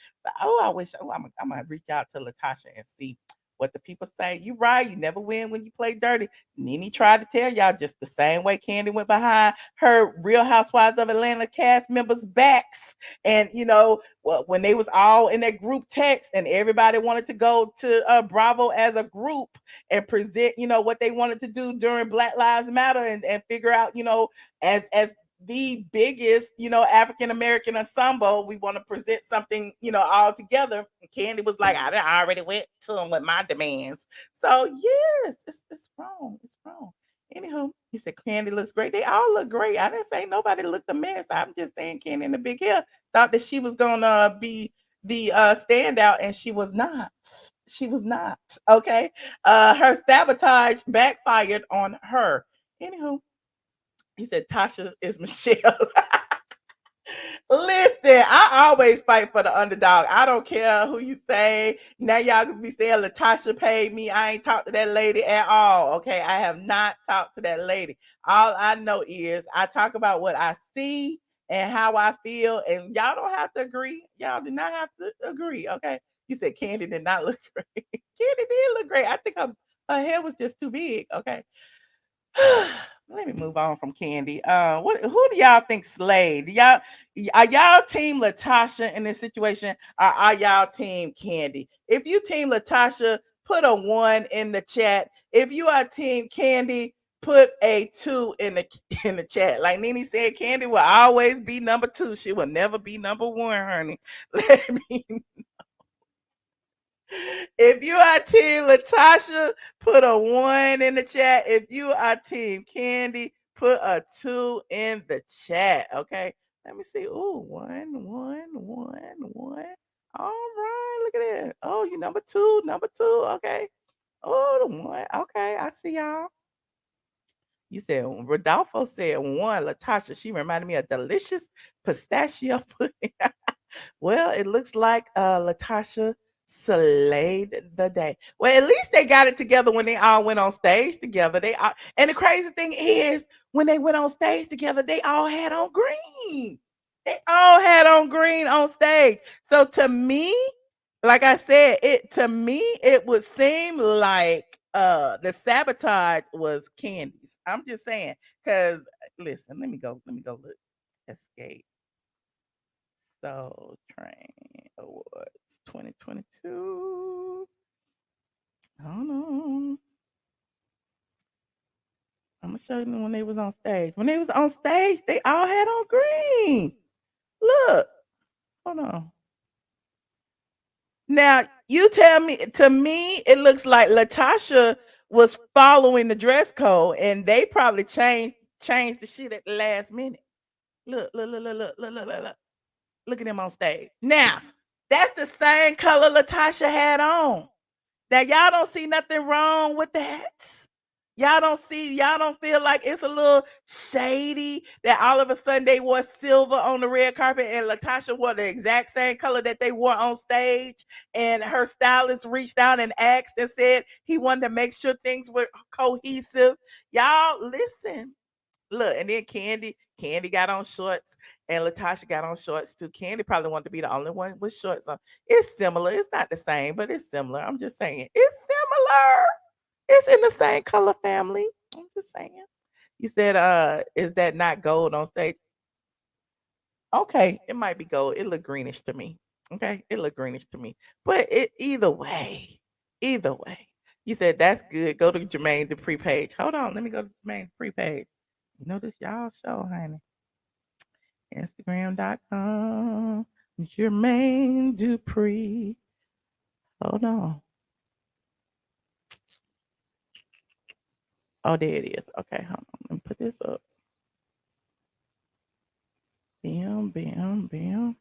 So, I'm gonna reach out to LaTocha and see what the people say. You right, you never win when you play dirty. Nene tried to tell y'all just the same way Kandi went behind her Real Housewives of Atlanta cast members' backs. And when they was all in that group text and everybody wanted to go to Bravo as a group and present, what they wanted to do during Black Lives Matter and figure out, as the biggest, African American ensemble, we want to present something, all together. And Kandi was like, I already went to them with my demands. So yes, it's wrong. It's wrong. Anywho, he said Kandi looks great. They all look great. I didn't say nobody looked a mess. I'm just saying Kandi in the big hair thought that she was gonna be the standout, and she was not. She was not. Okay. Her sabotage backfired on her. Anywho, he said Tasha is Michelle. Listen, I always fight for the underdog. I don't care who you say. Now y'all could be saying LaTocha paid me. I ain't talked to that lady at all. Okay, I have not talked to that lady. All I know is I talk about what I see and how I feel, and y'all don't have to agree. Y'all do not have to agree. Okay. You said Kandi did not look great. Kandi did look great. I think her hair was just too big. Okay. Let me move on from Kandi. Who do y'all think slayed? Are y'all team LaTocha in this situation, or are y'all team Kandi? If you team LaTocha, put a 1 in the chat. If you are team Kandi, put a 2 in the chat. Like Nene said, Kandi will always be number 2. She will never be number 1, honey. Let me If you are team LaTocha, put a 1 in the chat. If you are team Kandi, put a 2 in the chat. Okay. Let me see. Ooh, 1, 1, 1, 1. All right. Look at that. Oh, you number 2. Okay. Oh, the 1. Okay. I see y'all. You said Rodolfo said 1. LaTocha, she reminded me of delicious pistachio pudding. Well, it looks like LaTocha slayed the day. Well, at least they got it together when they all went on stage together. And the crazy thing is, when they went on stage together, they all had on green. They all had on green on stage. So to me, like I said, it would seem like the sabotage was Kandi's. I'm just saying, because listen, let me go look. Xscape Soul Train Awards 2022. Hold on. I'm gonna show you when they was on stage. When they was on stage, they all had on green. Look, hold on. Now you tell me. To me, it looks like LaTocha was following the dress code, and they probably changed the shit at the last minute. Look, look, look, look, look, look, look, look, look. Look at them on stage. Now that's the same color LaTocha had on. Now y'all don't see nothing wrong with that. Y'all don't feel like it's a little shady that all of a sudden they wore silver on the red carpet and LaTocha wore the exact same color that they wore on stage, and her stylist reached out and asked and said he wanted to make sure things were cohesive. Y'all listen. Look, and then Kandi got on shorts, and LaTocha got on shorts too. Kandi probably wanted to be the only one with shorts on. It's similar. It's not the same, but it's similar. I'm just saying. It's similar. It's in the same color family. I'm just saying. You said, is that not gold on stage? Okay, it might be gold. It look greenish to me. Okay, it look greenish to me. But either way. You said that's good. Go to Jermaine Dupri page. Hold on, let me go to Jermaine Dupri page. You know this y'all show, honey. Instagram.com. Jermaine Dupri. Hold on. Oh, there it is. Okay, hold on. Let me put this up. Bam, bam, bam.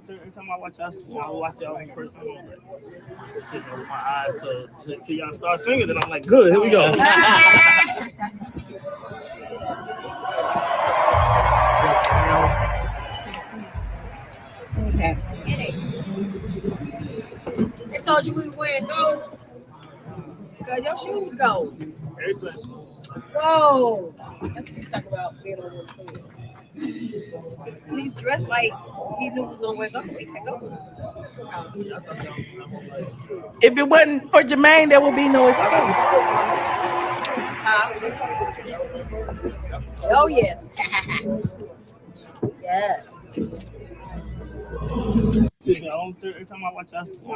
Every time I watch y'all in person, I'm like sitting with my eyes closed till y'all start singing. Then I'm like, good, here we go. Okay. They told you we were wearing gold because your shoes gold. Whoa. That's what you talk about being on the He's dressed like he knew he was going to wear gold. If it wasn't for Jermaine, there would be no escape. Oh, yes. Yeah. Every time I watch y'all.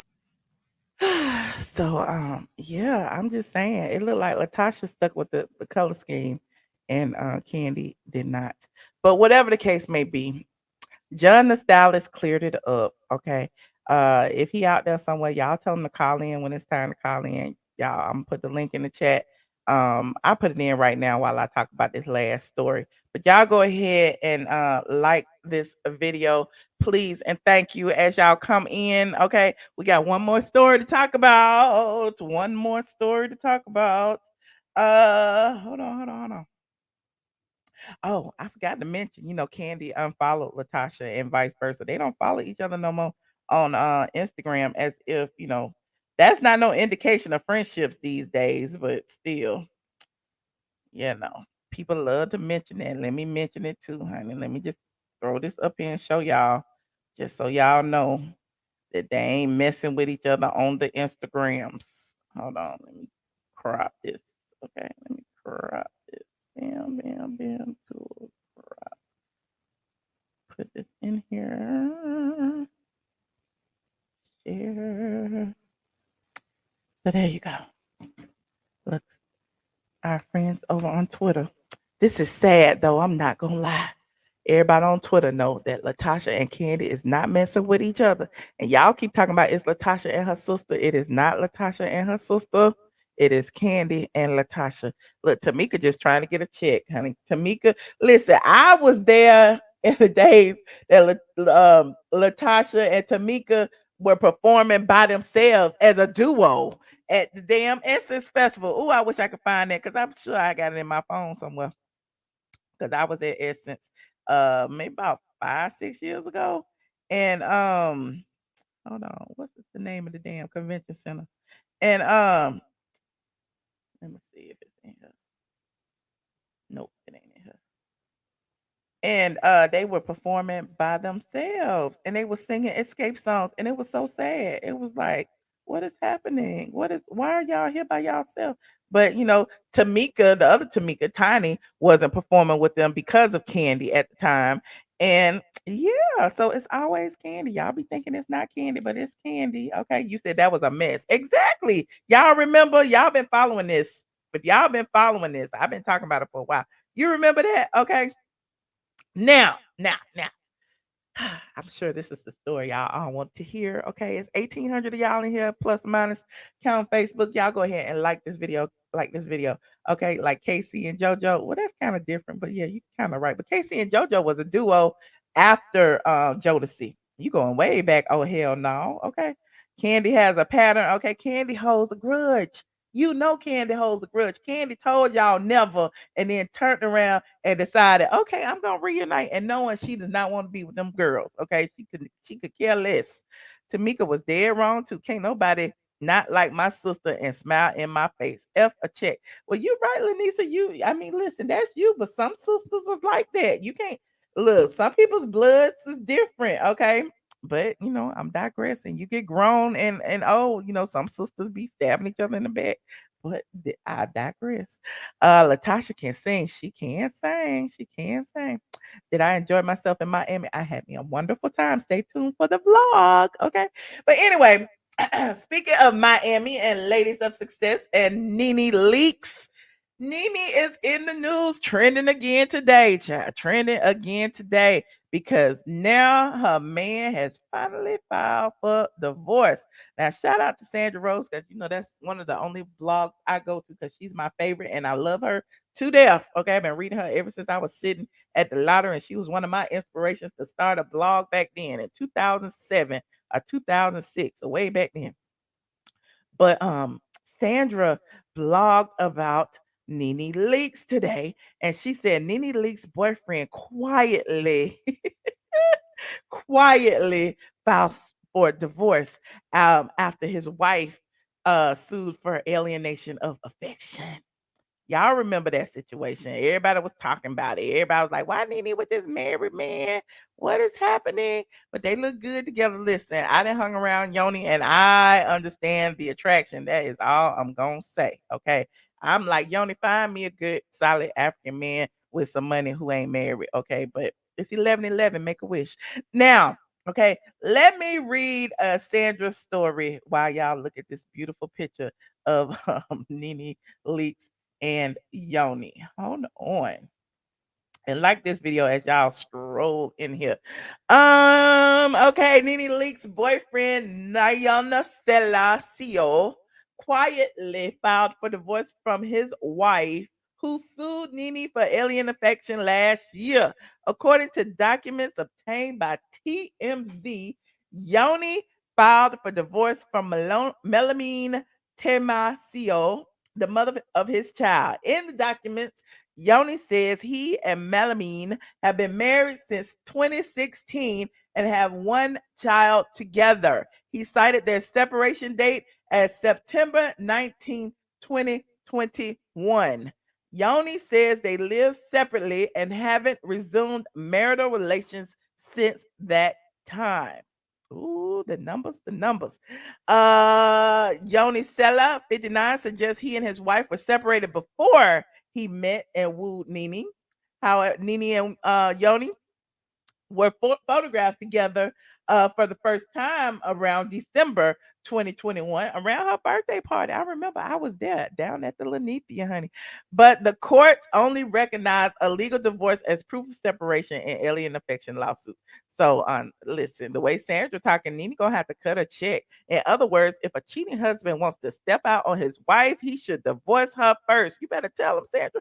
So yeah, I'm just saying it looked like LaTocha stuck with the color scheme, and Kandi did not. But whatever the case may be, John the stylist cleared it up. Okay. If he out there somewhere, y'all tell him to call in when it's time to call in. Y'all, I'm gonna put the link in the chat. I put it in right now while I talk about this last story. But y'all go ahead and like this video, please, and thank you as y'all come in. Okay, we got one more story to talk about. One more story to talk about. Hold on. Oh, I forgot to mention, Kandi unfollowed LaTocha and vice versa. They don't follow each other no more on Instagram, as if, that's not no indication of friendships these days, but still, people love to mention that. Let me mention it too, honey. Let me just throw this up here and show y'all, just so y'all know that they ain't messing with each other on the Instagrams. Hold on, let me crop this. Okay, let me crop this. Bam, bam, bam, cool. Put this in here. Share. So there you go. Look, our friends over on Twitter. This is sad though. I'm not gonna lie. Everybody on Twitter know that LaTocha and Kandi is not messing with each other. And y'all keep talking about it's LaTocha and her sister. It is not LaTocha and her sister. It is Kandi and LaTocha. Look, Tamika just trying to get a check, honey. Tamika, listen, I was there in the days that LaTocha and Tamika were performing by themselves as a duo at the damn Essence Festival. Oh, I wish I could find that because I'm sure I got it in my phone somewhere. Because I was at Essence maybe about 5-6 years ago. And hold on, what's the name of the damn convention center? And let me see if it's in here. Nope, it ain't in here. and they were performing by themselves, and they were singing Xscape songs, and it was so sad. It was like, what is happening? Why are y'all here by yourself? But Tamika, the other Tamika, Tiny, wasn't performing with them because of Kandi at the time. And yeah, so it's always Kandi. Y'all be thinking it's not Kandi, but it's Kandi. Okay, you said that was a mess. Exactly. Y'all remember? Y'all been following this. If y'all been following this, I've been talking about it for a while. You remember that? Okay. Now. I'm sure this is the story y'all all want to hear. Okay, it's 1,800 of y'all in here, plus or minus. Count Facebook. Y'all go ahead and like this video. Like this video. Okay, like Casey and JoJo. Well, that's kind of different, but yeah, you kind of right. But Casey and JoJo was a duo after Jodeci. You going way back? Oh hell no. Okay, Kandi has a pattern. Okay, Kandi holds a grudge. You know Kandi holds a grudge. Kandi told y'all never, and then turned around and decided, okay, I'm gonna reunite, and knowing she does not want to be with them girls. Okay, she could care less. Tamika was dead wrong too. Can't nobody not like my sister and smile in my face. F a check. Well, you right, Lanisa. I mean, listen, that's you, but some sisters is like that. You can't look. Some people's bloods is different. Okay. But I'm digressing. You get grown and old, some sisters be stabbing each other in the back. But I digress. LaTocha can sing. She can sing. She can sing. Did I enjoy myself in Miami? I had me a wonderful time. Stay tuned for the vlog. Okay. But anyway, speaking of Miami and ladies of success and Nene Leakes, Nene is in the news, trending again today, child. Trending again today because now her man has finally filed for divorce. Now, shout out to Sandra Rose because that's one of the only blogs I go to because she's my favorite and I love her to death. Okay, I've been reading her ever since I was sitting at the lottery, and she was one of my inspirations to start a blog back then in 2007 or 2006, or way back then. But Sandra blogged about Nene Leakes today, and she said Nene Leakes' boyfriend quietly filed for divorce after his wife sued for alienation of affection. Y'all remember that situation. Everybody was talking about it. Everybody was like, why Nene with this married man? What is happening? But they look good together. Listen, I done hung around Nyoni and I understand the attraction. That is all I'm going to say. Okay. I'm like, Nyoni, find me a good, solid African man with some money who ain't married. Okay. But it's 11:11. Make a wish. Now, okay, let me read Sandra's story while y'all look at this beautiful picture of Nene Leakes and Nyoni. Hold on. And like this video as y'all scroll in here. Okay, Nene Leakes' boyfriend Nyoni Sioh quietly filed for divorce from his wife, who sued Nene for alien affection last year. According to documents obtained by TMZ, Nyoni filed for divorce from Melamine Sioh, the mother of his child. In the documents, Nyoni says he and Melamine have been married since 2016 and have one child together. He cited their separation date as September 19, 2021. Nyoni says they live separately and haven't resumed marital relations since that time. Ooh, the numbers. Nyoni Sioh, 59, suggests he and his wife were separated before he met and wooed Nene. How Nene and Nyoni were photographed together for the first time around December 2021, around her birthday party. I remember I was there down at the Lanithia, honey. But the courts only recognize a legal divorce as proof of separation in alien affection lawsuits. So, listen, the way Sandra talking, Nene gonna have to cut a check. In other words, if a cheating husband wants to step out on his wife, he should divorce her first. You better tell him, Sandra.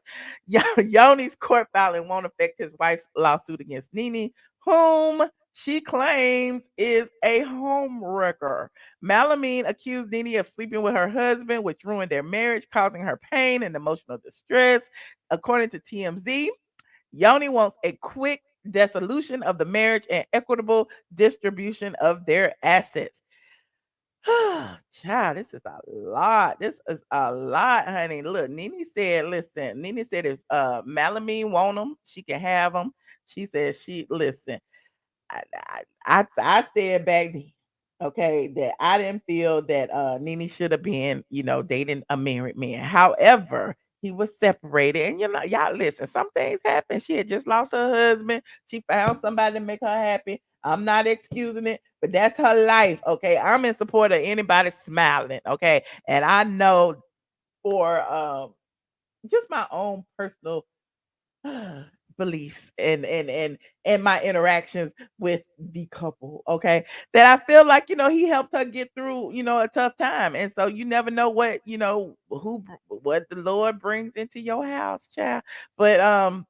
Nyoni's court filing won't affect his wife's lawsuit against Nene, whom she claims is a homewrecker. Melamine accused Nene of sleeping with her husband, which ruined their marriage, causing her pain and emotional distress. According to TMZ, Nyoni wants a quick dissolution of the marriage and equitable distribution of their assets. Child, this is a lot. This is a lot, honey. Look, Nene said, listen, Nene said if Melamine want them, she can have them. She said listen, I said back then, okay, that I didn't feel that Nene should have been, dating a married man. However, he was separated, and y'all listen, some things happen. She had just lost her husband. She found somebody to make her happy. I'm not excusing it, but that's her life. Okay. I'm in support of anybody smiling. Okay. And I know for just my own personal beliefs and my interactions with the couple, okay, that I feel like he helped her get through a tough time. And so you never know what what the Lord brings into your house, child. But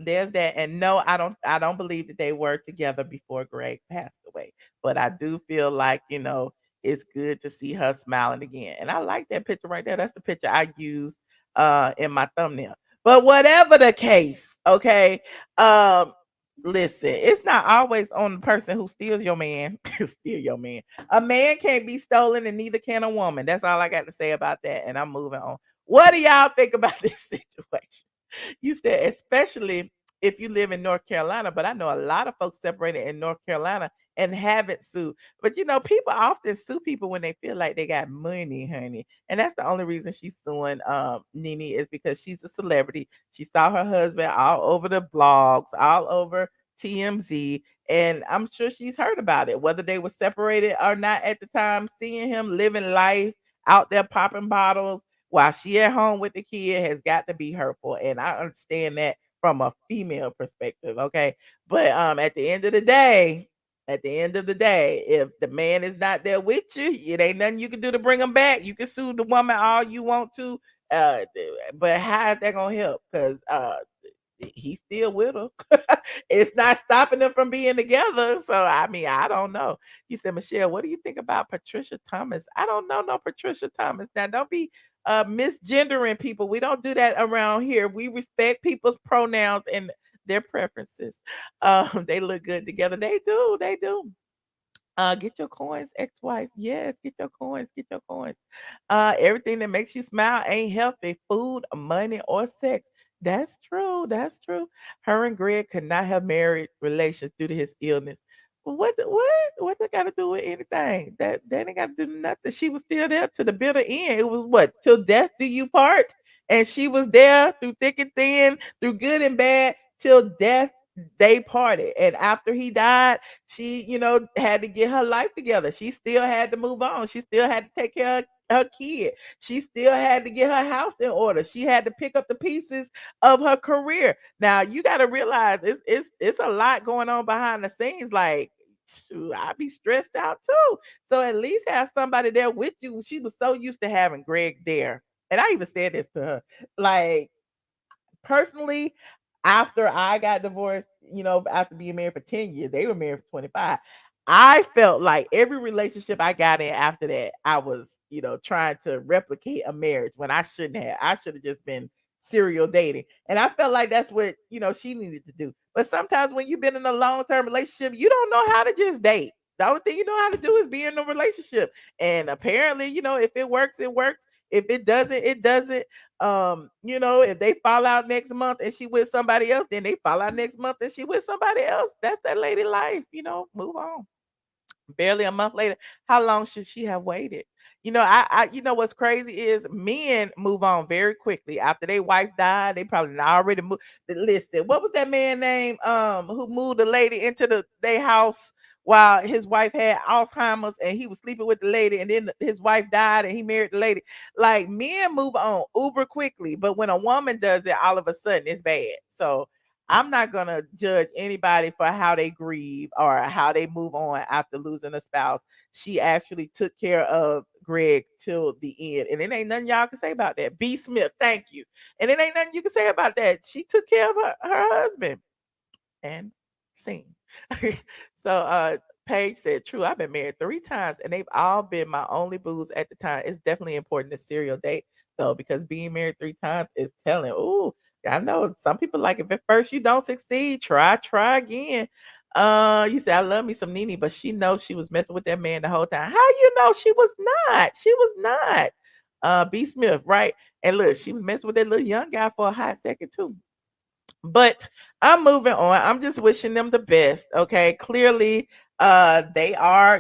there's that. And no, I don't believe that they were together before Greg passed away. But I do feel like, it's good to see her smiling again. And I like that picture right there. That's the picture I used in my thumbnail. But whatever the case, okay. Listen, it's not always on the person who steals your man. Steal your man. A man can't be stolen, and neither can a woman. That's all I got to say about that. And I'm moving on. What do y'all think about this situation? You said, especially if you live in North Carolina, but I know a lot of folks separated in North Carolina and haven't sued. But people often sue people when they feel like they got money, honey. And that's the only reason she's suing Nene, is because she's a celebrity. She saw her husband all over the blogs, all over TMZ, and I'm sure she's heard about it, whether they were separated or not at the time. Seeing him living life out there popping bottles while she at home with the kid has got to be hurtful. And I understand that from a female perspective, okay? But at the end of the day, if the man is not there with you, it ain't nothing you can do to bring him back. You can sue the woman all you want to, but how is that gonna help? Because he's still with her. It's not stopping them from being together. So I mean, I don't know. You said, Michelle, what do you think about Patricia Thomas? I don't know no Patricia Thomas. Now don't be misgendering people. We don't do that around here. We respect people's pronouns and their preferences. They look good together. They do, they do. Get your coins, ex-wife. Yes, get your coins, get your coins. Everything that makes you smile ain't healthy. Food, money, or sex. That's true. That's true. Her and Greg could not have married relations due to his illness. What they got to do with anything? That ain't got to do nothing. She was still there to the bitter end. It was what, till death do you part, and she was there through thick and thin, through good and bad, till death they parted. And after he died, she, had to get her life together. She still had to move on. She still had to take care of her kid. She still had to get her house in order. She had to pick up the pieces of her career. Now you got to realize it's a lot going on behind the scenes. Like, shoot, I be stressed out too. So at least have somebody there with you. She was so used to having Greg there. And I even said this to her. Like, personally, after I got divorced, after being married for 10 years, they were married for 25. I felt like every relationship I got in after that, I was, trying to replicate a marriage when I shouldn't have. I should have just been serial dating. And I felt like that's what, she needed to do. But sometimes when you've been in a long-term relationship, you don't know how to just date. The only thing you know how to do is be in a relationship. And apparently, if it works, it works. If it doesn't, it doesn't. If they fall out next month and she with somebody else, then they fall out next month and she with somebody else. That's that lady life, move on. Barely a month later, how long should she have waited? What's crazy is men move on very quickly after their wife died. They probably already moved. Listen, what was that man name who moved the lady into their house while his wife had Alzheimer's and he was sleeping with the lady, and then his wife died and he married the lady? Like, men move on uber quickly, but when a woman does it, all of a sudden it's bad. So I'm not gonna judge anybody for how they grieve or how they move on after losing a spouse. She actually took care of Greg till the end, and it ain't nothing y'all can say about that. B. Smith, thank you. And it ain't nothing you can say about that. She took care of her husband and seen. So Paige said, true, I've been married 3 times and they've all been my only booze at the time. It's definitely important to serial date though, because being married 3 times is telling. Ooh, I know some people like, if at first you don't succeed, try again. You said, I love me some Nene, but she knows she was messing with that man the whole time. How you know she was not? She was not. B. Smith, right? And look, she was messing with that little young guy for a hot second too. But I'm moving on. I'm just wishing them the best. Okay. Clearly, they are,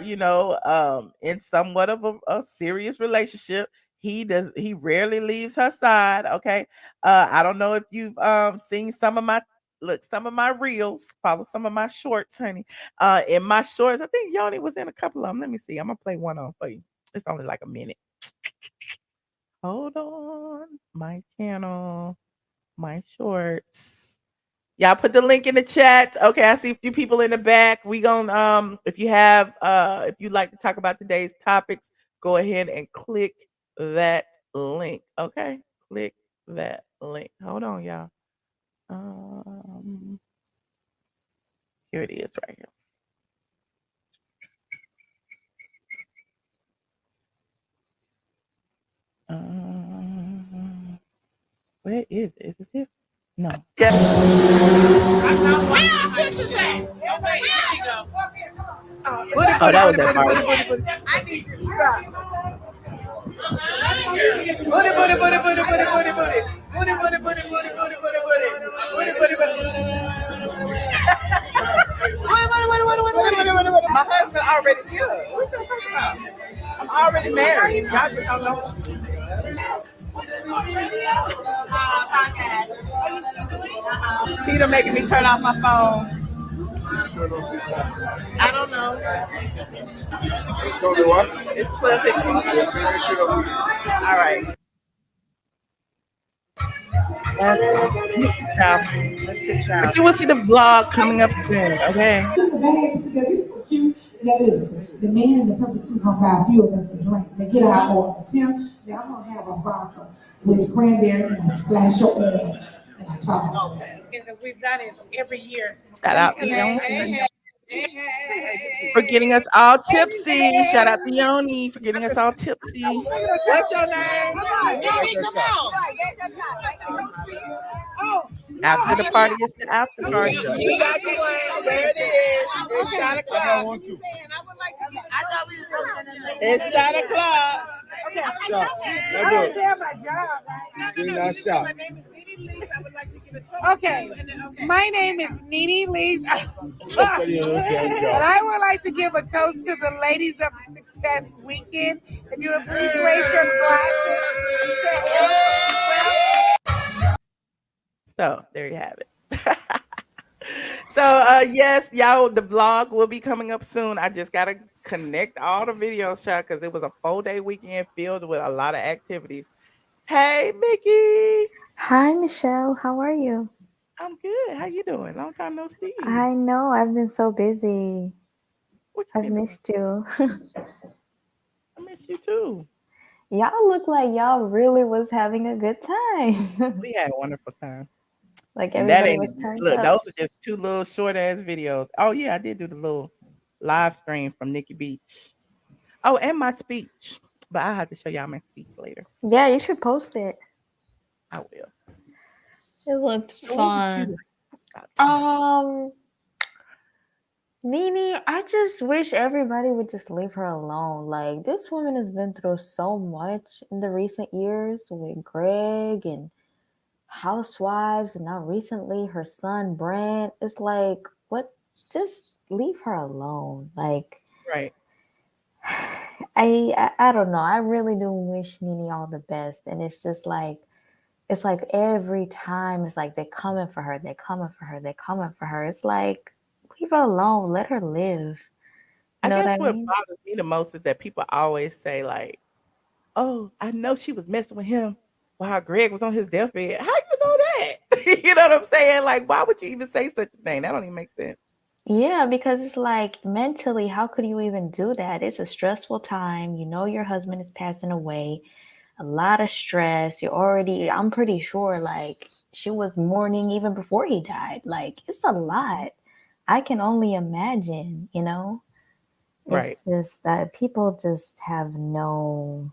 in somewhat of a serious relationship. He rarely leaves her side. Okay. I don't know if you've seen some of my reels, follow some of my shorts, honey. In my shorts, I think Yoni was in a couple of them. Let me see. I'm gonna play one on for you. It's only like a minute. Hold on. My channel, my shorts. Yeah, I put the link in the chat. Okay, I see a few people in the back. We gonna if you'd like to talk about today's topics, go ahead and click that link. Okay, click that link. Hold on, y'all. Here it is, right here. Where is it? Is it this? No. Yeah. Where our pictures at? Oh, wait, here we go. Oh, that was that part. I need you to stop. Booty, booty, booty, booty, booty, booty, booty. Booty, booty, booty, booty, booty, booty, booty. Booty, booty, booty. My husband already here. What you talking about? I'm already married. Y'all just don't know. Peter making me turn off my phone. I don't know. So do what? It's 12:50. All right. Mr. Child. But you will see the vlog coming up soon, okay? Put the bags together. This is what you. Now listen, the man and the purpose who gonna buy a few of us a drink. They get our orders. Him. Now I'm gonna have a vodka with cranberry and a splash of orange and a top. Because we've done it every year. Shout out to Yoni for getting us all tipsy. Shout out to Yoni for getting us all tipsy. What's your name? Come on. After the party is the after party. You got the one. There it is. It's shot o'clock. It's shot o'clock. Okay. I don't have my job, right? My name is Nyoni Leakes. I would like to give a toast. Okay. My name is Nyoni Leakes. And I would like to give a toast to the ladies of Success Weekend. If you would please raise your glasses. So there you have it. So yes, y'all, the vlog will be coming up soon. I just gotta connect all the videos, child, because it was a 4-day weekend filled with a lot of activities. Hey, Mickey. Hi, Michelle. How are you? I'm good. How you doing? Long time no see. I know. I've been so busy. I've missed you. I miss you too. Y'all look like y'all really was having a good time. We had a wonderful time. Like And that everybody ain't was turned look, up. those are just 2 little short ass videos. Oh yeah, I did do the little live stream from Nikki Beach. Oh, and my speech. But I'll have to show y'all my speech later. Yeah, you should post it. I will. It looked So what would you fun. Nene, I just wish everybody would just leave her alone. Like, this woman has been through so much in the recent years with Greg and Housewives, and now recently her son Brand. It's like, what? Just leave her alone. Like, right. I don't know. I really do wish Nene all the best, and it's just like, it's like every time it's like they're coming for her, they're coming for her, they're coming for her. It's like, leave her alone, let her live. I guess what bothers me the most is that people always say like, "Oh, I know she was messing with him while Greg was on his deathbed." How you know that? You know what I'm saying? Like, why would you even say such a thing? That don't even make sense. Yeah, because it's like mentally, how could you even do that? It's a stressful time. You know your husband is passing away. A lot of stress. I'm pretty sure like she was mourning even before he died. Like, it's a lot. I can only imagine, you know? It's just that people just have no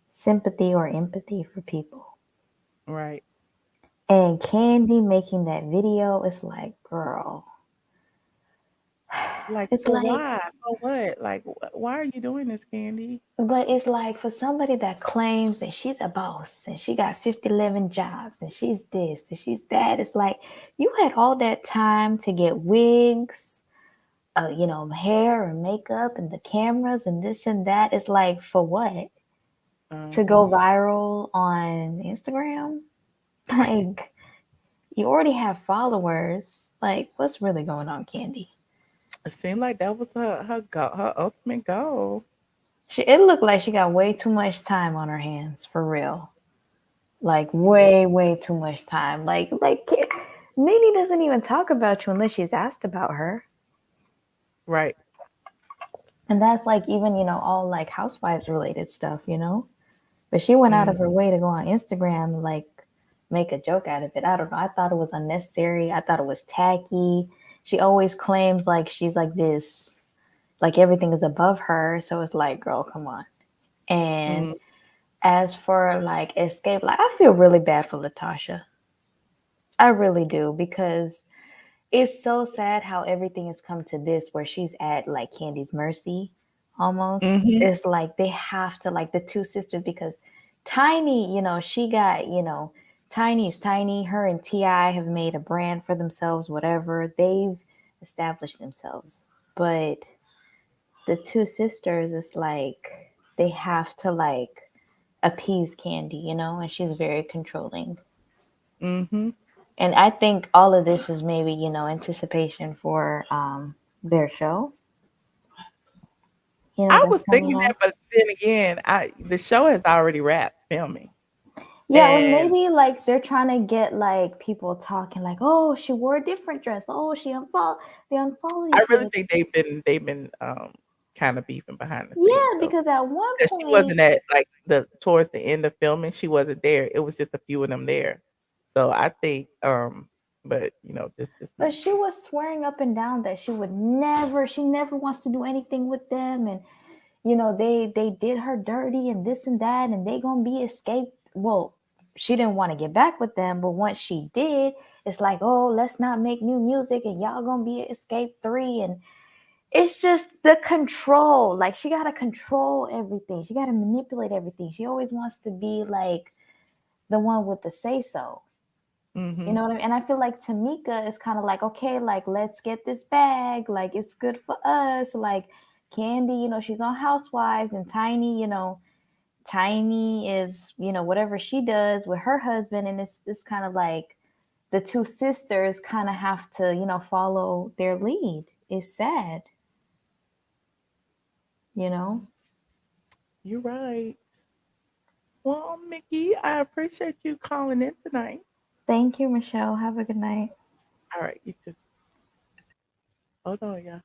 sympathy or empathy for people. Right. And Kandi making that video is like, girl, Like, It's for like, why? For what? Like, why are you doing this, Kandi? but it's like for somebody that claims that she's a boss and she got 50-11 jobs and she's this and she's that, it's like you had all that time to get wigs, hair and makeup and the cameras and this and that. It's like, for what? To go viral on Instagram? Like, you already have followers. Like, what's really going on, Kandi? It seemed like that was her ultimate goal. It looked like she got way too much time on her hands, for real. Like, way too much time. Like Nene doesn't even talk about you unless she's asked about her. Right. And that's like even, all like housewives related stuff, But she went out of her way to go on Instagram and like make a joke out of it. I don't know. I thought it was unnecessary. I thought it was tacky. She always claims like she's like this, like everything is above her. So it's like, girl, come on. And as for like Xscape, like I feel really bad for LaTocha. I really do, because it's so sad how everything has come to this, where she's at like Kandi's mercy almost. It's like they have to, like the two sisters, because Tiny, she got, Tiny's Tiny. Her and T.I. have made a brand for themselves, whatever. They've established themselves. But the two sisters, it's like they have to like appease Kandi, and she's very controlling. And I think all of this is maybe, anticipation for their show. I was thinking that, but then again, the show has already wrapped filming. Yeah, or maybe like they're trying to get like people talking like, oh, she wore a different dress. Oh, they unfollowed each I really other. think they've been kind of beefing behind the scenes. Yeah, because at one point she wasn't at like towards the end of filming, she wasn't there. It was just a few of them there. So I think but this is. But she was swearing up and down that she never wants to do anything with them, and they did her dirty and this and that, and they gonna be escaped. Well, she didn't want to get back with them, but once she did, it's like, oh, let's not make new music and y'all gonna be Xscape 3. And it's just the control. Like, she gotta control everything. She gotta manipulate everything. She always wants to be like the one with the say-so. You know what I mean? And I feel like Tamika is kind of like, okay, like, let's get this bag. Like, it's good for us. Like, Kandi, she's on Housewives, and Tiny, Tiny is, whatever she does with her husband. And it's just kind of like the two sisters kind of have to, follow their lead. It's sad. You're right. Well, Mickey, I appreciate you calling in tonight. Thank you, Michelle. Have a good night. All right, you too. Hold on, y'all.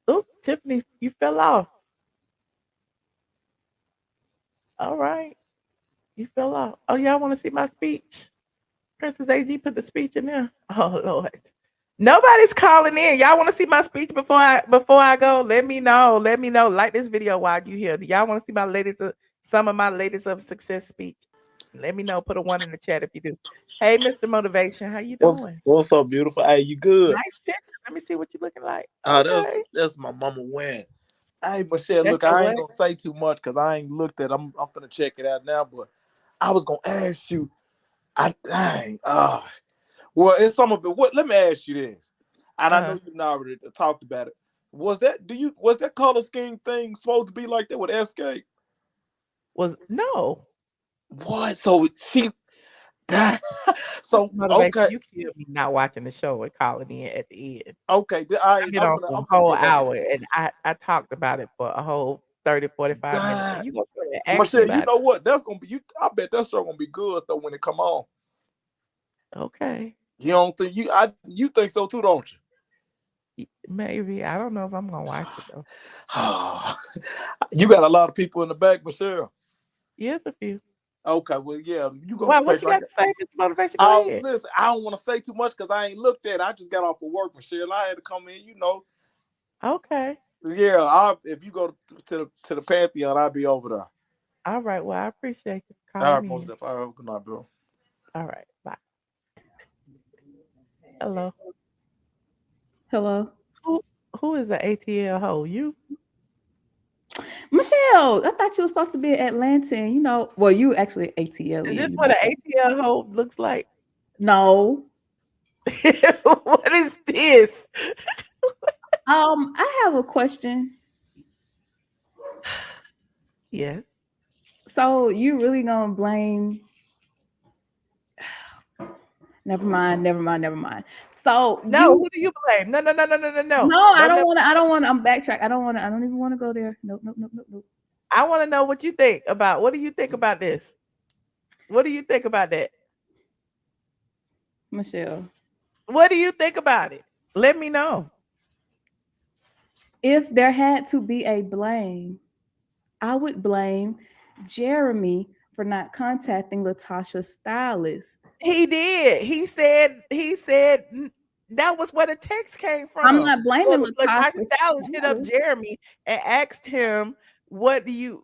Oh, Tiffany, you fell off. All right. You fell off. Oh, y'all want to see my speech? Princess AG put the speech in there. Oh, Lord. Nobody's calling in. Y'all want to see my speech before I go? Let me know. Let me know. Like this video while you here. Do y'all want to see some of my latest of success speech? Let me know. Put a 1 in the chat if you do. Hey, Mr. Motivation, how you doing? What's so beautiful? Hey, you good? Nice picture. Let me see what you looking like. Oh, that's my mama win. Hey, Michelle, That's look, I ain't what? gonna say too much because I ain't looked at it. I'm gonna check it out now, but I was gonna ask you. Well, it's some of it. What? Let me ask you this, and I know you already talked about it. Was that color scheme thing supposed to be like that with Xscape? No. What? So she. So Motivation, okay, you killed me not watching the show and calling in at the end. Okay, I've been on for a whole hour and I talked about it for a whole 30, 45 minutes. And you gonna ask Michelle, me about you know what? That's gonna be you. I bet that show gonna be good though when it come on. Okay. You don't think you think so too, don't you? Maybe. I don't know if I'm gonna watch it though. You got a lot of people in the back, Michelle. Yes, a few. Okay, well, yeah, you go. Well, what you got to say, Mr. Motivation? Go ahead. Listen, I don't want to say too much because I ain't looked at it. I just got off of work, Michelle. I had to come in, Okay. Yeah, if you go to the Pantheon, I'll be over there. All right. Well, I appreciate you calling All right, me. most definitely. All right, good night, bro. All right. Bye. Hello. Hello. Who is the ATL hoe? You? Michelle, I thought you were supposed to be an Atlantan. You know, well, you actually ATL. Is this what an ATL hoe looks like? No. What is this? I have a question. Yes. So you really gonna blame? Never mind. So no, who do you blame? No. No, I don't want to. I'm backtrack. I don't even want to go there. Nope. I want to know what you think about. What do you think about this? What do you think about that, Michelle? What do you think about it? Let me know. If there had to be a blame, I would blame Jeremy for not contacting LaTocha's stylist. He did. He said that was where the text came from. I'm not blaming LaTocha's stylist hit up Jeremy and asked him, what do you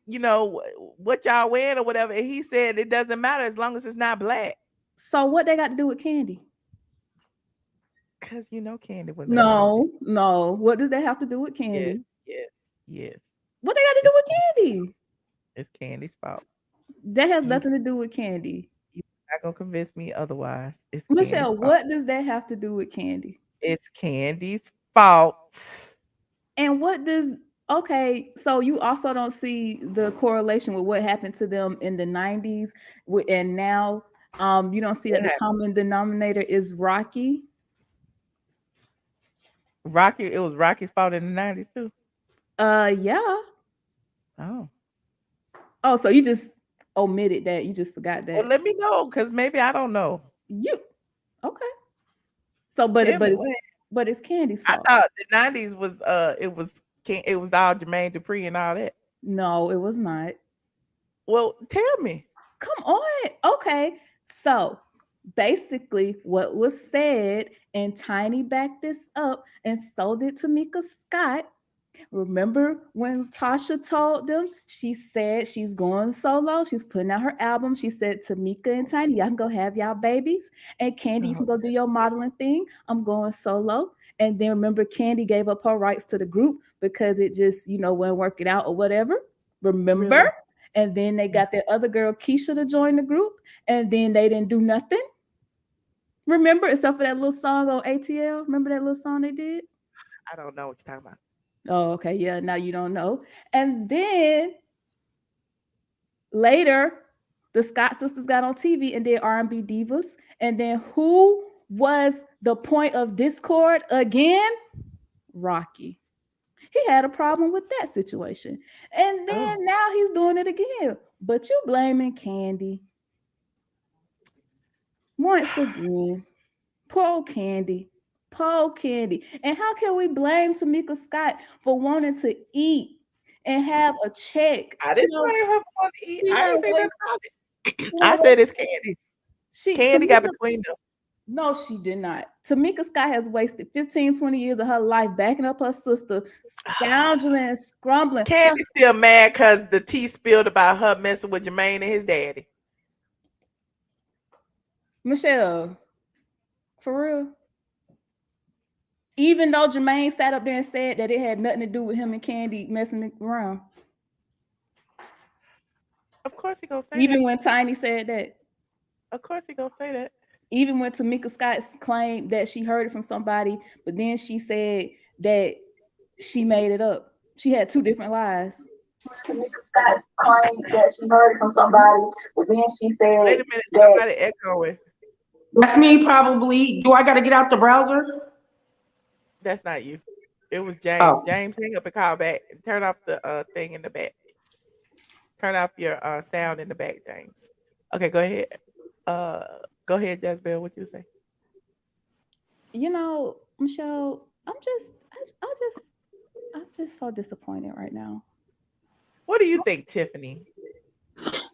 what y'all wearing or whatever, and he said it doesn't matter as long as it's not black. So what they got to do with Kandi? Because Kandi was no. What does that have to do with Kandi? Yes. What they got to do with Kandi? It's Candy's fault. That has nothing to do with Kandi. You're not gonna convince me otherwise. It's Michelle. What does that have to do with Kandi? It's Candy's fault. And what does? Okay, so you also don't see the correlation with what happened to them in the 90s, and now you don't see that the common denominator is Rocky. It was Rocky's fault in the 90s too. Yeah. Oh, so you just omitted that. You just forgot that. Well, let me know, because maybe I don't know. Okay. So, but it's Candy's fault. I thought the 90s was it was all Jermaine Dupri and all that. No, it was not. Well, tell me. Come on. Okay. So basically what was said, and Tiny backed this up, and so did Tamika Scott. Remember when Tasha told them, she said she's going solo, she's putting out her album. She said, Tamika and Tiny, y'all can go have y'all babies, and Kandi, you can go do your modeling thing. I'm going solo. And then remember, Kandi gave up her rights to the group because it just, wasn't working out or whatever. Remember? Really? And then they got that other girl, Keisha, to join the group, and then they didn't do nothing. Remember, except for that little song on ATL. Remember that little song they did? I don't know what you're talking about. Oh, okay. Yeah, now you don't know. And then later, the Scott sisters got on TV and did R&B Divas. And then who was the point of discord again? Rocky. He had a problem with that situation. And then now he's doing it again. But you blaming Kandi. Once again. Poor Kandi. And how can we blame Tamika Scott for wanting to eat and have a check? I didn't blame her for wanting to eat. I didn't say that about it. I said it's Kandi. Kandi got between them. No, she did not. Tamika Scott has wasted 15, 20 years of her life backing up her sister, scoundreling and scrumbling. Kandi's still mad because the tea spilled about her messing with Jermaine and his daddy. Michelle, for real? Even though Jermaine sat up there and said that it had nothing to do with him and Kandi messing around. Of course he gonna say Even that. when Tiny said that. Of course he gonna say that. Even when Tamika Scott claimed that she heard it from somebody, but then she said that she made it up. She had two different lies. Tamika Scott claimed that she heard it from somebody, but then she said, wait a minute, somebody echoing. That's me, probably. Do I got to get out the browser? That's not you. It was James. Oh. James, hang up and call back. Turn off the thing in the back. Turn off your sound in the back, James. Okay, go ahead. Go ahead, Jazbel. What you say? Michelle, I'm just so disappointed right now. What do you think, Tiffany?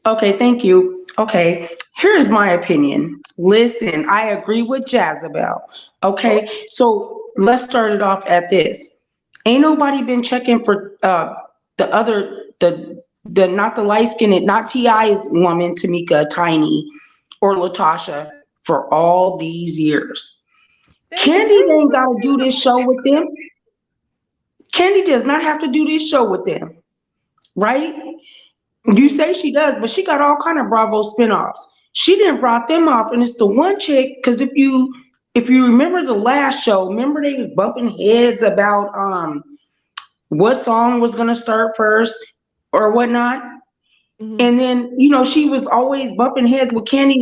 Okay, thank you. Okay, here's my opinion. Listen, I agree with Jazabel. Okay, so let's start it off at this. Ain't nobody been checking for the not the light-skinned, not T.I.'s woman, Tamika, Tiny, or LaTocha for all these years. Kandi ain't got to do this show with them. Kandi does not have to do this show with them, right? You say she does, but she got all kind of Bravo spinoffs. She didn't brought them off, and it's the one chick. Because if you remember the last show, remember they was bumping heads about what song was gonna start first or whatnot, and then she was always bumping heads with Kandi,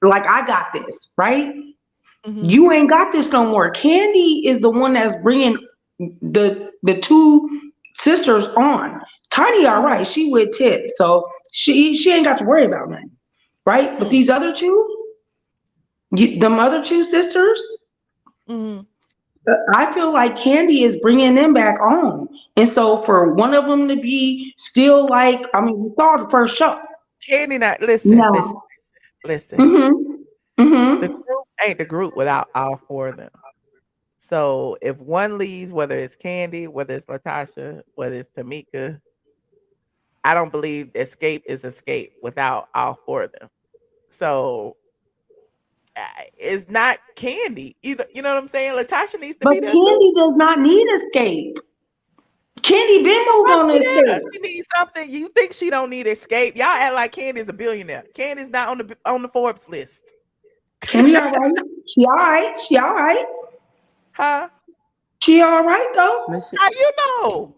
like I got this, right? You ain't got this no more. Kandi is the one that's bringing the two sisters on. Tiny, all right, she with Tip, so she ain't got to worry about nothing, right? But these other two, them other two sisters, I feel like Kandi is bringing them back on, and so for one of them to be still like, I mean, we saw the first show. Kandi, not listen. The group ain't the group without all four of them. So if one leaves, whether it's Kandi, whether it's LaTocha, whether it's Tamika, I don't believe Xscape is Xscape without all four of them. So it's not Kandi. You know what I'm saying? LaTocha needs to be there Kandi too. does not need Xscape. Kandi been moved on Xscape. She needs something. You think she don't need Xscape? Y'all act like Candy's a billionaire. Candy's not on the Forbes list. Kandi all right. She all right. She all right. Huh? She all right though. How you know?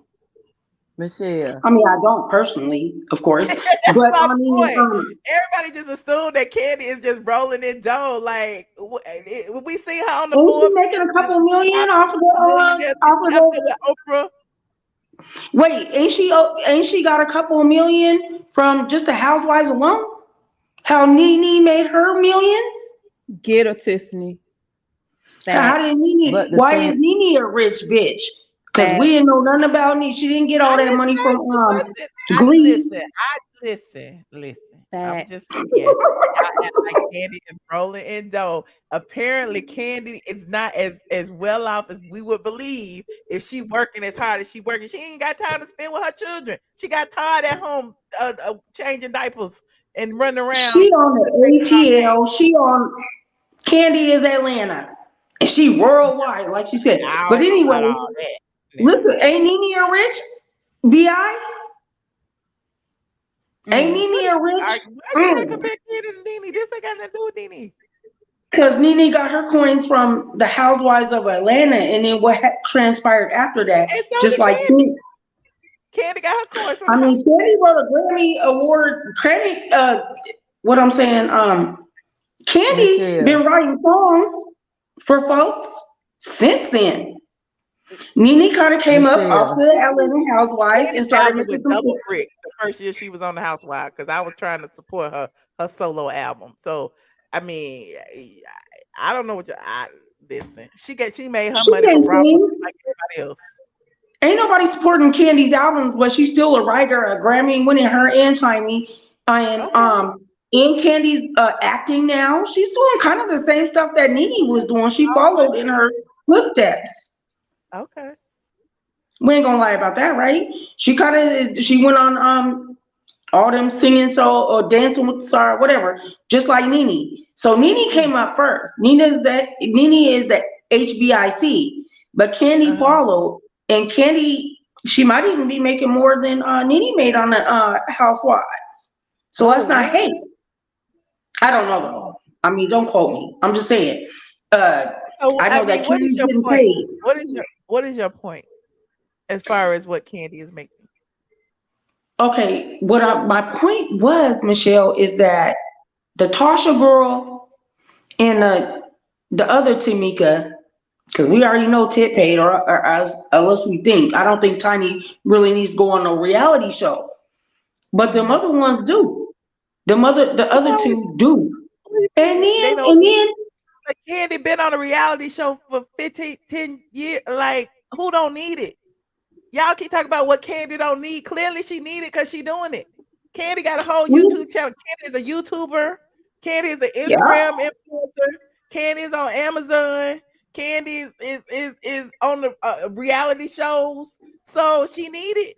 Michelle. I mean, I don't personally, of course, but I mean, everybody just assumed that Kandi is just rolling in dough. Like we see her on the ain't Forbes. she making a couple million off of the Oprah? Wait, ain't she got a couple million from just the Housewives alone? How Nene made her millions? Get her, Tiffany. How did Nene? Why is Nene a rich bitch? Because we didn't know nothing about Nene. She didn't get all that money from Glee. Listen. I'm just saying, y'all act like Kandi is rolling in dough. Apparently, Kandi is not as well off as we would believe if she working as hard as she working. She ain't got time to spend with her children. She got tired at home changing diapers and running around. She on the ATL. She on Kandi is Atlanta. And she worldwide, like she said. But anyway, listen, ain't Nene a rich? B.I.? Ain't Nene a rich? Why you gotta compare Kandi to Nene? This ain't got nothing to do with Nene. Because Nene got her coins from the Housewives of Atlanta, and then what transpired after that, just like Kandi. Kandi got her coins from. I mean, Kandi wrote a Grammy Award. What I'm saying, Kandi been writing songs for folks since then. Nene kind of came up off the Atlanta Housewives and started making some Double Brick the first year she was on the Housewives, because I was trying to support her solo album. So I mean, I don't know what listen. She made her money from Bravo like everybody else. Ain't nobody supporting Kandi's albums, but she's still a writer, a Grammy winning, her and Tiny, and in Kandi's acting now. She's doing kind of the same stuff that Nene was doing. She followed in her footsteps. Okay. We ain't gonna lie about that, right? She went on all them singing or dancing with the star, whatever, just like Nene. So Nene came up first. Nene is the HBIC, but Kandi followed, and Kandi, she might even be making more than Nene made on the Housewives. So let's not hate. I don't know though. I mean, don't quote me. I'm just saying. I know that Kandi's getting paid. What is your point as far as what Kandi is making? Okay, my point was, Michelle, is that the Tasha girl and the other Tamika, because we already know Tit paid, or unless we think. I don't think Tiny really needs to go on a reality show, but them other ones do. The other two do. And then Kandi been on a reality show for 10 years. Like, who don't need it? Y'all keep talking about what Kandi don't need. Clearly, she need it because she doing it. Kandi got a whole YouTube channel. Kandi is a YouTuber. Kandi is an Instagram influencer. Kandi is on Amazon. Kandi is on the reality shows. So she need it.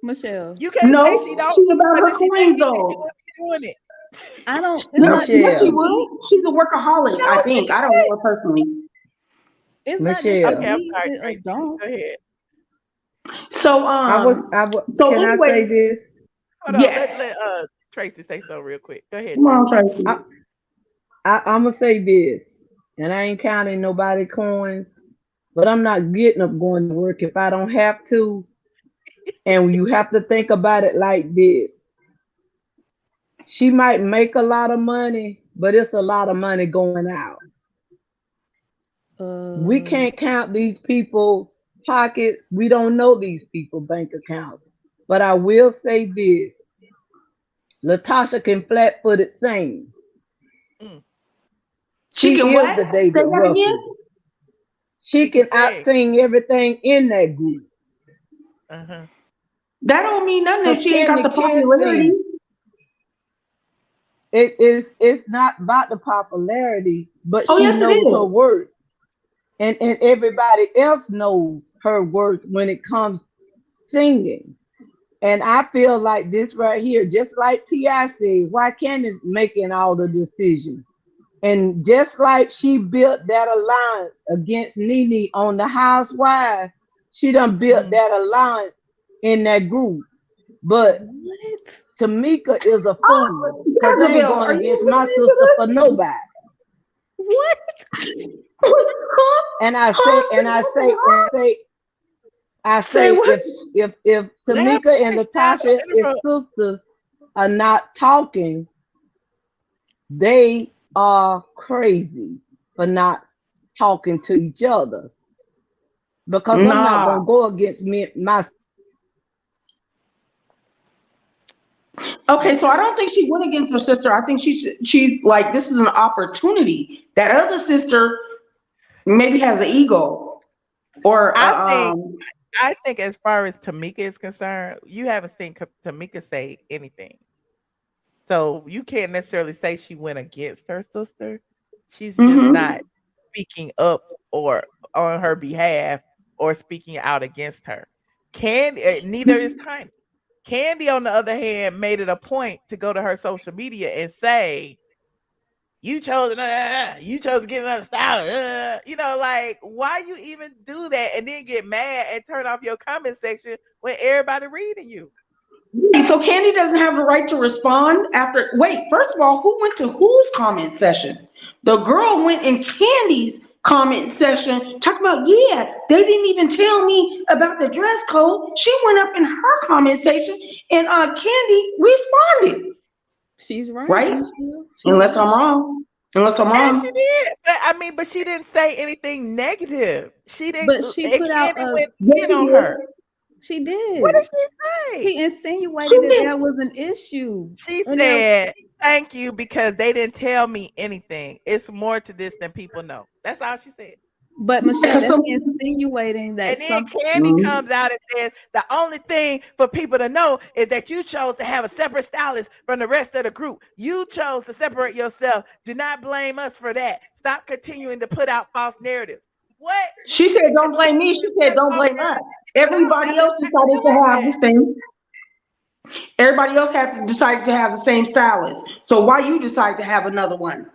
Michelle, you can't say she don't. She about her coins though. Doing it. I don't. Yes, she would. She's a workaholic. No, I think. I don't know her personally. It's Michelle. not okay, I'm sorry, Tracy. Go ahead. So so can anyway, I say this? Hold on, yes. let Tracy say so real quick. Go ahead, Come on, Tracy. Tracy. I'm gonna say this, and I ain't counting nobody coins, but I'm not getting up going to work if I don't have to. And you have to think about it like this. She might make a lot of money, but it's a lot of money going out. We can't count these people's pockets. We don't know these people's bank accounts. But I will say this. LaTocha can flat-footed sing. She can is what? the David Say that Ruffin. again? She can out-sing everything in that group. Uh-huh. That don't mean nothing if she ain't got the Kandi can't popularity. sing. It's not about the popularity, but Oh, she yes, it knows her is. worth. And everybody else knows her worth when it comes singing. And I feel like this right here, just like T.I. said, why can't it making all the decisions? And just like she built that alliance against Nene on the Housewives, she done built that alliance in that group. But Tamika is a fool because I ain't going against my sister for nobody. What? And I say, if Tamika and LaTocha, if sisters are not talking, they are crazy for not talking to each other. Because I'm not gonna go against my. Okay, so I don't think she went against her sister. I think she's like, this is an opportunity. That other sister maybe has an ego, or I think as far as Tamika is concerned, you haven't seen Tamika say anything, so you can't necessarily say she went against her sister. She's just not speaking up or on her behalf or speaking out against her. Neither is Tiny. Kandi, on the other hand, made it a point to go to her social media and say, you chose to get another style. Like, why you even do that and then get mad and turn off your comment section when everybody reading you? So Kandi doesn't have the right to respond after. Wait, first of all, who went to whose comment session? The girl went in Kandi's comment section talking about, yeah, they didn't even tell me about the dress code. She went up in her comment section and Kandi responded. She's right. Right? Unless I'm wrong. And she did. But she didn't say anything negative. She didn't. But she put out went on her. She did. What did she say? She insinuated that there was an issue. She said, thank you, because they didn't tell me anything. It's more to this than people know. That's all she said. But Michelle, that's insinuating that. And then Kandi comes out and says, the only thing for people to know is that you chose to have a separate stylist from the rest of the group. You chose to separate yourself. Do not blame us for that. Stop continuing to put out false narratives. What? She said, don't blame me. She said, don't blame us. Everybody else decided to have the same. Everybody else had to decide to have the same stylist. So why you decide to have another one?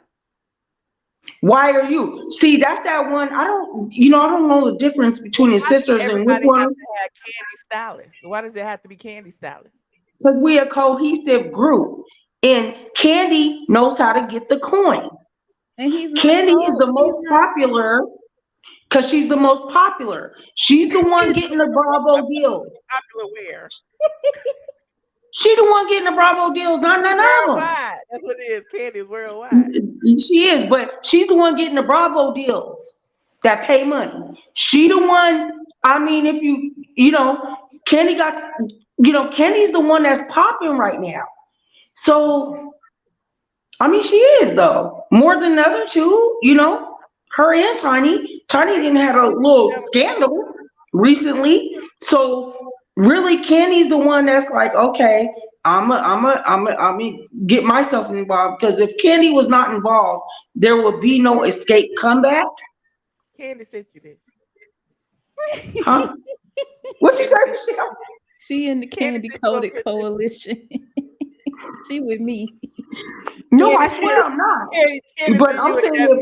Why are you? See, that's that one. I don't know the difference between his sisters and which one. Have to have Kandi stylist. Why does it have to be Kandi stylist? Because we're a cohesive group, and Kandi knows how to get the coin. And Kandi is the most popular. Because she's the most popular. She's the one getting the Bravo deals. Popular where? She the one getting the Bravo deals, not none of them. That's what it is. Kandi is worldwide. She is, but she's the one getting the Bravo deals that pay money. She the one, if Kandi got, Kandi's the one that's popping right now. So, she is though. More than the other two, her and Tiny. Tiny didn't have a little scandal recently. So really Kandi's the one that's like, okay, I'm get myself involved, because if Kandi was not involved, there would be no Xscape comeback. Kandi sent you this. Huh? What you say, Michelle? She in the Kandi Coded Coalition. She with me. No, I swear I'm not. Kandi but I'm saying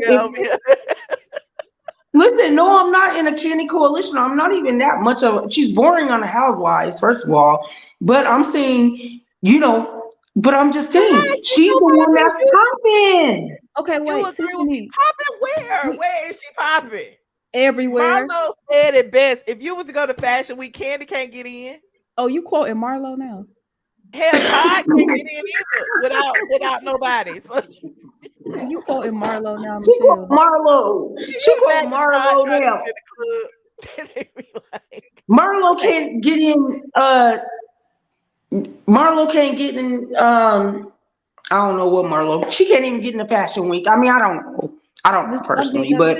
Listen, no, I'm not in a Kandi coalition. I'm not even that much of. She's boring on the Housewives, first of all. But I'm saying, but I'm just saying, she's the one that's popping. Okay, You wait, agree with me? Tiffany. Popping where? Where is she popping? Everywhere. Marlo said it best. If you was to go to Fashion Week, Kandi can't get in. Oh, you quoting Marlo now? Hell, Todd can't get in either without nobody. So You quoting Marlo now, She Michelle? quote Marlo. She quote Todd Marlo trying to now. get in the club. They be like, Marlo can't get in. Marlo can't get in. I don't know what Marlo. She can't even get in the Fashion Week. I mean, I don't know. I don't personally, but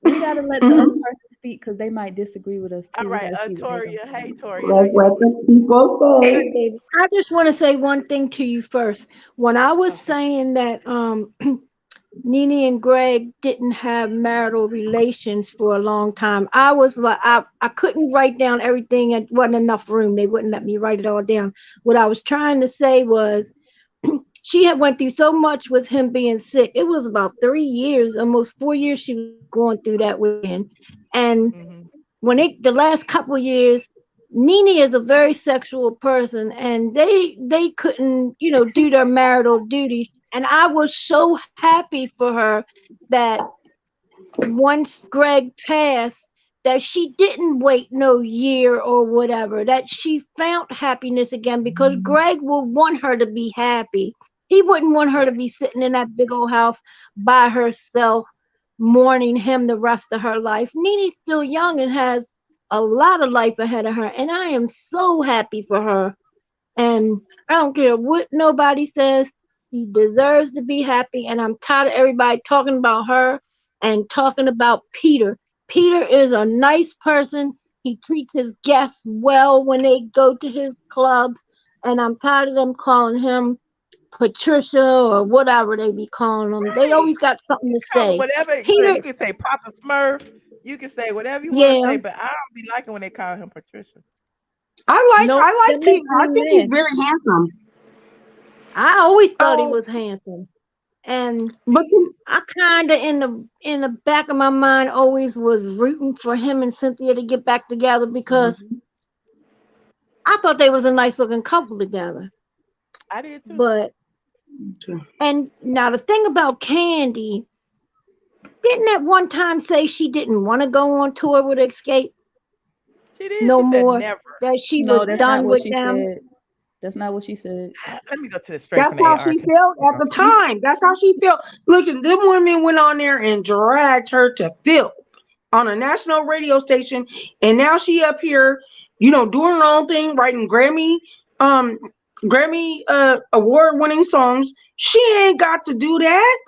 we gotta let the other person speak because they might disagree with us too. All right, Toria. Hey, Toria. Like what the people say. I just want to say one thing to you first. When I was saying that Nene and Greg didn't have marital relations for a long time, I was like, I couldn't write down everything. It wasn't enough room. They wouldn't let me write it all down. What I was trying to say was she had went through so much with him being sick. It was about 3 years, almost 4 years she was going through that with him. And when the last couple of years, Nene is a very sexual person, and they couldn't, do their marital duties. And I was so happy for her that once Greg passed, that she didn't wait no year or whatever, that she found happiness again, because Greg will want her to be happy. He wouldn't want her to be sitting in that big old house by herself, mourning him the rest of her life. Nene's still young and has a lot of life ahead of her, and I am so happy for her. And I don't care what nobody says, he deserves to be happy. And I'm tired of everybody talking about her and talking about Peter. Peter is a nice person. He treats his guests well when they go to his clubs, and I'm tired of them calling him Patricia or whatever they be calling them. They always got something to say. Whatever Peter, you can say, Papa Smurf. You can say whatever you want to say, but I don't be liking when they call him Patricia. I like Peter. I think he's very handsome. I always thought he was handsome. And I kind of in the back of my mind always was rooting for him and Cynthia to get back together, because I thought they was a nice looking couple together. I did too. But and now the thing about Kandi, didn't at one time say she didn't want to go on tour with Xscape? She did. No she more. Said never. That she No, was that's done not what with she them. said. That's not what she said. Let me go to the straight. That's how she felt at the time. That's how she felt. Look, them women went on there and dragged her to filth on a national radio station, and now she up here, doing her own thing, writing Grammy award winning songs. She ain't got to do that.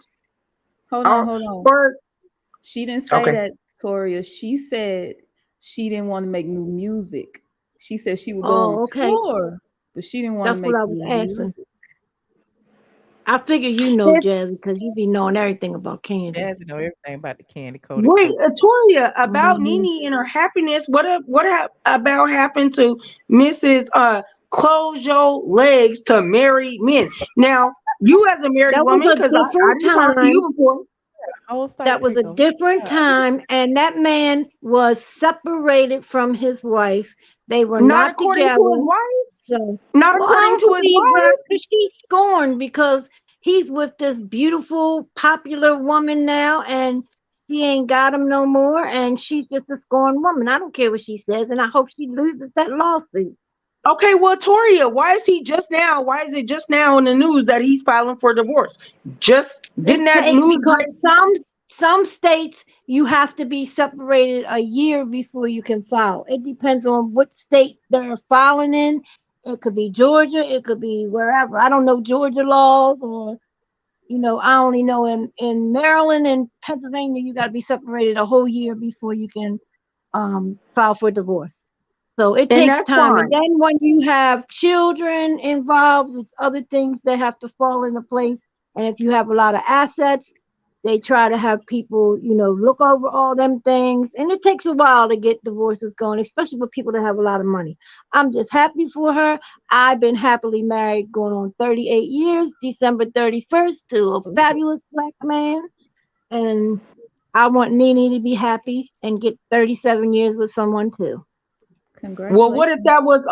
Hold on. She didn't say that, Toria. She said she didn't want to make new music. She said she would go on tour, but she didn't want to make. That's what I was asking. I figure Jazzy, because you be knowing everything about Kandi. Jazzy know everything about the Kandi code. Wait, Toria, about Nene and her happiness. What about happened to Mrs. Close Your Legs to Married Men? Now, you as a married woman, because I didn't talk to you before. That was a different time, and that man was separated from his wife. They were not according together. to his wife. So, not according to his wife. Because she's scorned because he's with this beautiful, popular woman now, and he ain't got him no more, and she's just a scorned woman. I don't care what she says, and I hope she loses that lawsuit. Okay, well, Toria, why is it just now in the news that he's filing for divorce? Didn't that news? Because some states you have to be separated a year before you can file. It depends on what state they're filing in. It could be Georgia, it could be wherever. I don't know Georgia laws, or I only know in Maryland and Pennsylvania you got to be separated a whole year before you can file for divorce. So it takes time. And then when you have children involved, with other things that have to fall into place. And if you have a lot of assets, they try to have people, look over all them things. And it takes a while to get divorces going, especially with people that have a lot of money. I'm just happy for her. I've been happily married going on 38 years, December 31st, to a fabulous black man. And I want Nene to be happy and get 37 years with someone too. Congratulations. Well, what if that was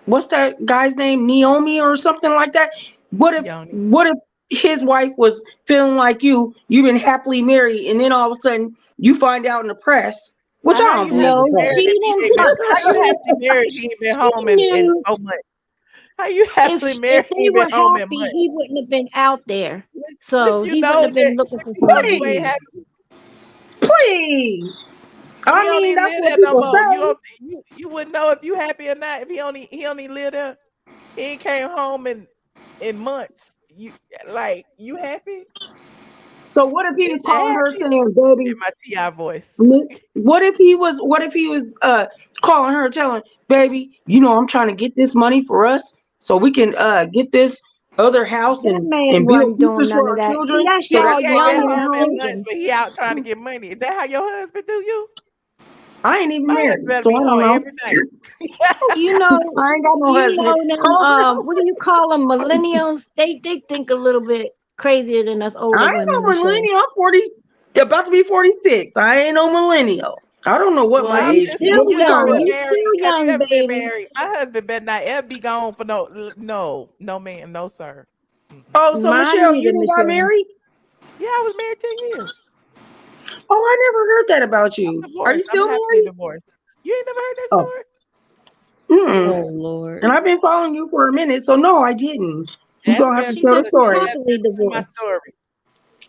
what's that guy's name? Naomi or something like that? What if his wife was feeling like you've been happily married, and then all of a sudden you find out in the press, which I don't believe No, is that. she didn't. How you happily married? He ain't been home in 4 months. How you happily married? If He he ain't were been home in happy, months. he wouldn't have been out there. So You he know wouldn't have been that looking for you know somebody. you ain't Please. happy. Please. He I don't mean, even that's live what there no people more. say. You wouldn't know if you happy or not if he only live there. He ain't came home in months. You happy? So what if he was Is you calling her happy? saying, baby, In my T.I. voice. what if he was calling her telling, baby, I'm trying to get this money for us so we can get this other house That man and build wasn't doing futures none for of our that. See, children. that's So He that's y'all ain't why been young and home in months, thinking. but he out trying to get money. Is that how your husband do you? I ain't even My married, husband better so be I don't home know. every night. You know, I ain't got no husband. them what do you call them, millennials? They think a little bit crazier than us older I ain't women, no Michelle. millennial. I'm 40, about to be 46. I ain't no millennial. I don't know what my Well, you age is. still What do we young. call been You that? married? still Have you young, ever been baby. married? My husband better not ever be gone for no man, no sir. Oh, so Mine Michelle, you neither, done got Michelle. married? Yeah, I was married 10 years. Oh, I never heard that about I'm you. Are you divorced. I'm still happily married? divorced. You ain't never heard that Oh. story? Mm-mm. Oh Lord. And I've been following you for a minute, so no, I didn't. You're That's gonna have been to tell the story. Happily my divorced. story.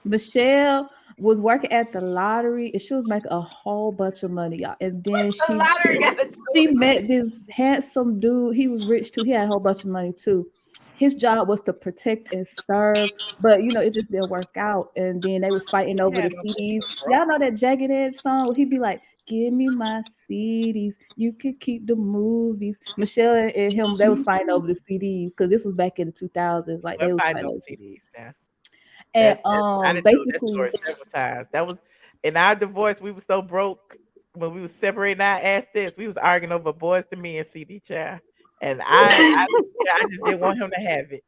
Michelle was working at the lottery and she was making a whole bunch of money, y'all. And then The lottery got to she met this handsome dude. He was rich too. He had a whole bunch of money too. His job was to protect and serve, but it just didn't work out. And then they was fighting over the CDs. Y'all know that Jagged Edge song where he'd be like, "Give me my CDs. You can keep the movies." Michelle and him, they was fighting over the CDs because this was back in the 2000s. Like We're they was fighting fighting over over. CDs now. And I done told that basically, story several times. That was in our divorce. We were so broke when we was separating our assets. We was arguing over Boys to Men CD, child. And I just didn't want him to have it.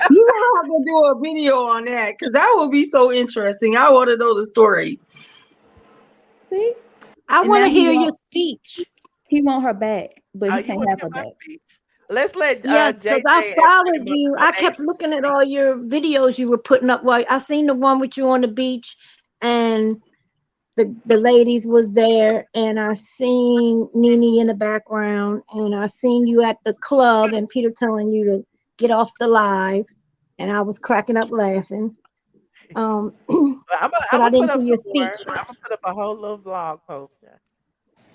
You gonna have to do a video on that because that would be so interesting. I want to know the story. see, I and want now to hear your speech. he want her back, but he You can't want to have hear her my back. speech? Let's let Yeah, JJ because I and followed Pretty you. I kept Monet looking at all your videos you were putting up. Well, I seen the one with you on the beach, and the ladies was there, and I seen Nene in the background, and I seen you at the club, and Peter telling you to get off the live, and I was cracking up laughing. I'm But I gonna put didn't up see some your more. speech. I'm gonna put up a whole little vlog poster.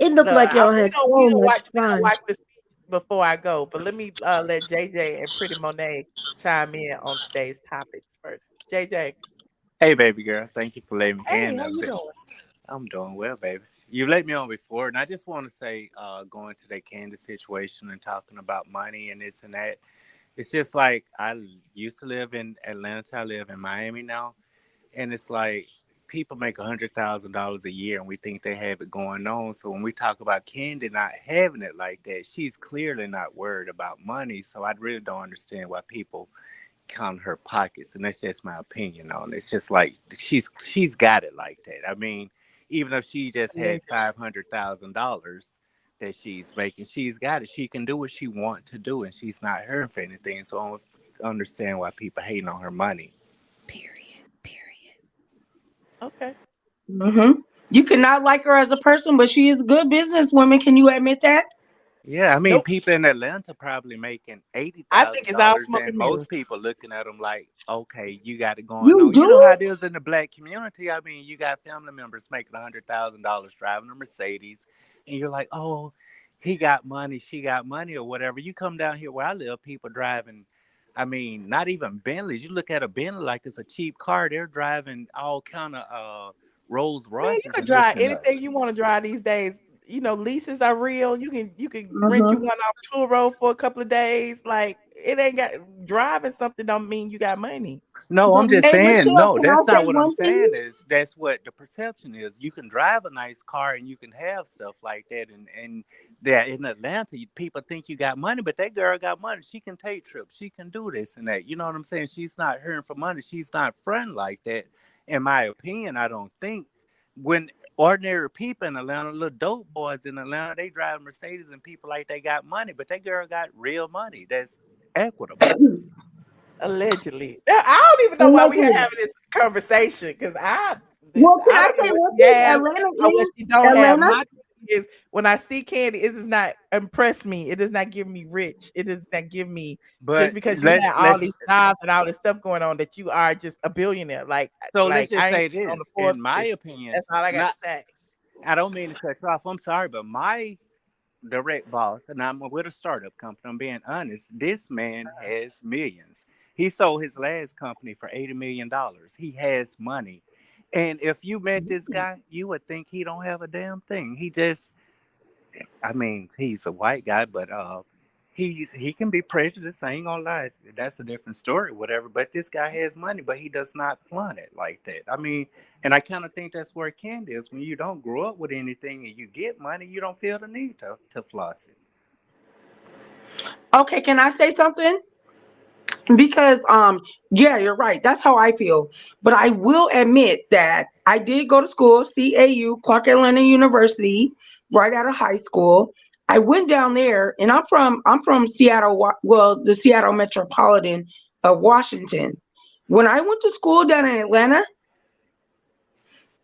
It looked like y'all We had gonna so much we gonna fun. watch the speech before I go, but let me let JJ and Pretty Monet chime in on today's topics first. JJ, Hey, baby girl. Thank you for letting me hey, in. how you doing? I'm doing well, baby. You've let me on before, and I just want to say, going to that Kandi situation and talking about money and this and that, it's just like I used to live in Atlanta. I live in Miami now, and it's like people make $100,000 a year, and we think they have it going on. So when we talk about Kandi not having it like that, she's clearly not worried about money. So I really don't understand why people count her pockets, and that's just my opinion on it. It's just like she's got it like that. I mean, even if she just had $500,000 that she's making, she's got it. She can do what she wants to do, and she's not hurting for anything. So I don't understand why people hating on her money. Okay. Mm-hmm. You cannot like her as a person, but she is a good businesswoman. Can you admit that? Yeah, I mean, Nope. people in Atlanta probably making I think it's all $80,000, smoke and and mirrors. most people looking at them like, okay, you got it going You on. You know do? how it is in the black community. I mean, you got family members making $100,000 driving a Mercedes, and you're like, oh, he got money, she got money, or whatever. You come down here where I live, people driving. I mean, not even Bentleys. You look at a Bentley like it's a cheap car. They're driving all kind of Rolls Man, you Royces could and this drive and that. anything you want to drive these days. Leases are real. You can rent you Mm-hmm. one off tour road for a couple of days. Like it ain't got driving something don't mean you got money. No, I'm But just hey, saying, Michelle, no, can I that's not say what I'm one saying. thing? Is that's what the perception is. You can drive a nice car and you can have stuff like that, and that in Atlanta, people think you got money, but that girl got money. She can take trips. She can do this and that. You know what I'm saying? She's not hurting for money. She's not friend like that. in my opinion, I don't think when ordinary people in Atlanta, little dope boys in Atlanta, they drive Mercedes and people like they got money, but that girl got real money that's equitable. Allegedly. I don't even know why we are Allegedly. having this conversation because I Well, can I don't know say what one she thing? has Atlanta or what is she don't have. Atlanta. My thing is when I see Kandi, it does not impress me. It does not give me rich. It does not give me just But because you have all let's these jobs and all this stuff going on that you are just a billionaire. Like let's just I ain't say on the this. In Forbes my list. opinion, That's all I got not to say. I don't mean to cut you off. I'm sorry, but my direct boss, and I'm with a startup company, I'm being honest, this man has millions. He sold his last company for $80 million. He has money. And if you met this guy, you would think he don't have a damn thing. He just, I mean, he's a white guy, but he can be prejudiced. I ain't gonna lie. That's a different story, whatever. But this guy has money, but he does not flaunt it like that. I mean, and I kind of think that's where Kandi is. When you don't grow up with anything and you get money, you don't feel the need to floss it. Okay, can I say something? Because yeah, you're right. That's how I feel. But I will admit that I did go to school, CAU, Clark Atlanta University, right out of high school. I went down there, and I'm from Seattle, well, the Seattle metropolitan of Washington. When I went to school down in Atlanta,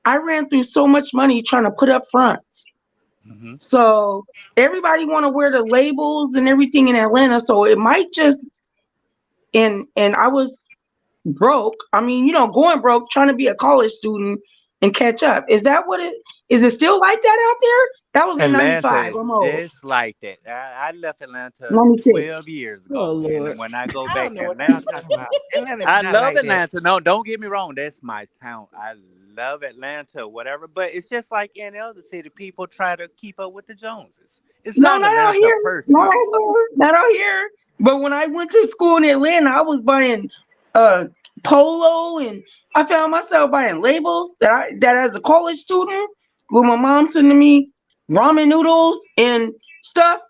I ran through so much money trying to put up fronts. Mm-hmm. So everybody want to wear the labels and everything in Atlanta. So it might just and I was broke. I mean, going broke, trying to be a college student and catch up. Is that what it is? It still like that out there? That was in Atlanta 95. is I'm old. just like that. I left Atlanta 96. 12 years Oh ago. And Lord. when I go I back don't know to what you're Atlanta, talking about. Atlanta is I not love like that. Atlanta. No, don't get me wrong. That's my town. I love Atlanta, whatever. But it's just like any other city. People try to keep up with the Joneses. It's No, not not out Atlanta here. Not personally. out here. Not out here. But when I went to school in Atlanta, I was buying uh polo, and I found myself buying labels that as a college student, with my mom sending me ramen noodles and stuff,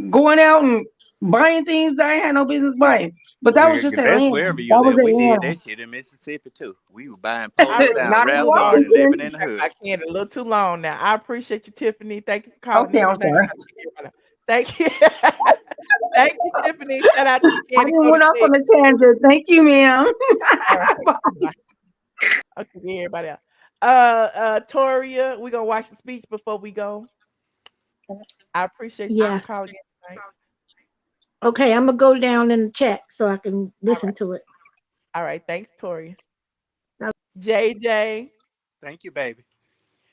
going out and buying things that I had no business buying. But that was just That's Atlanta. wherever you That was live. We did Atlanta. that shit in Mississippi too. We were buying I polos really down Not in Ralph Yard and living Washington. in the hood. I can't a little too long now. I appreciate you, Tiffany. Thank you for calling Okay, Nina's I'm name. sorry. Thank you. Thank you, Tiffany. Shout out to the I Candy didn't Coated went off Pig. on a tangent. Thank you, ma'am. All right. Bye. Okay, yeah, everybody else. Toria, we're gonna watch the speech before we go. I appreciate you for Yes. calling in tonight. Okay, I'm gonna go down in the chat so I can listen to it. All right, thanks, Toria. JJ, Thank you, baby.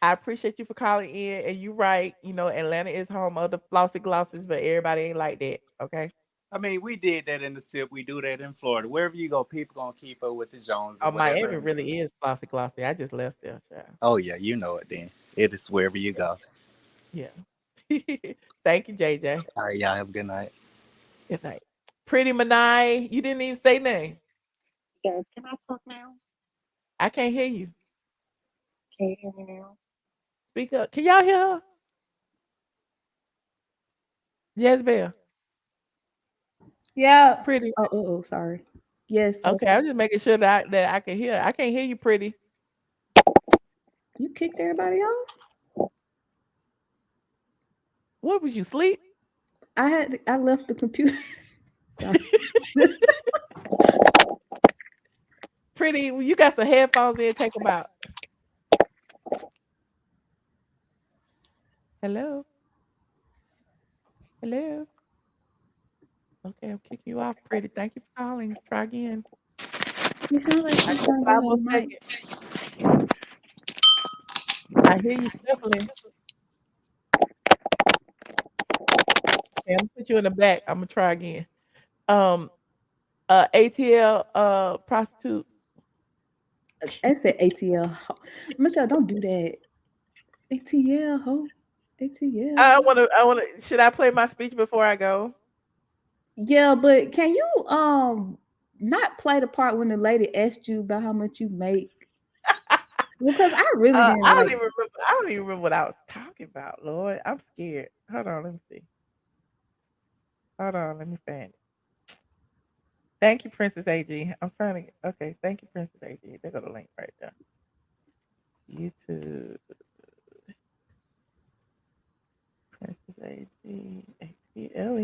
I appreciate you for calling in. And you're right, Atlanta is home of the flossy glosses, but everybody ain't like that. Okay. I mean, we did that in the SIP. We do that in Florida. Wherever you go, people gonna keep up with the Jones or Oh, Miami whatever. really is flossy glossy. I just left there. So. Oh yeah, you know it then. It is wherever you go. Yeah. Thank you, JJ. All right, y'all have a good night. Good night. Pretty Manai, you didn't even say name. Yes, can I talk now? I can't hear you. Can you hear me now? Speak up. Can y'all hear her? Jezebel. Yeah. Pretty. Oh, sorry. Yes. Okay, I'm just making sure that I can hear. I can't hear you, Pretty. You kicked everybody off? What was you sleep? I left the computer. Pretty, you got some headphones in, take them out. Hello? Hello? Okay, I'm kicking you off, Pretty. Thank you for calling. Try again. You sound like she's trying to 5 get more her mic. seconds. I hear you shuffling. Okay, I'm gonna put you in the back. I'm gonna try again. ATL prostitute. I said ATL. Michelle, don't do that. ATL, ho. ATL. I wanna should I play my speech before I go? Yeah, but can you not play the part when the lady asked you about how much you make? Because I really didn't I like. don't even remember what I was talking about, Lord. I'm scared. Hold on, let me see. Hold on, let me find it. Thank you, Princess AG. I'm trying to get, okay. Thank you, Princess AG. There go the link right there. YouTube. Princess AG.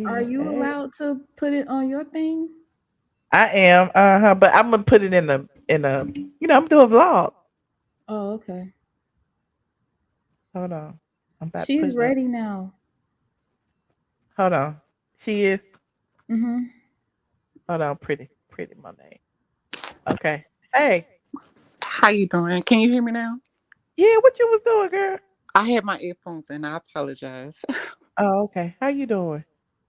Are you AGLEN. allowed to put it on your thing? I am, but I'm gonna put it in a I'm doing a vlog. Oh, okay. Hold on. I'm about to put She's it up. ready now. Hold on. She is. Mm-hmm. Hold on, pretty Monet. Okay. Hey. How you doing? Can you hear me now? Yeah, what you was doing, girl? I had my earphones in. I apologize. Oh, okay. How you doing?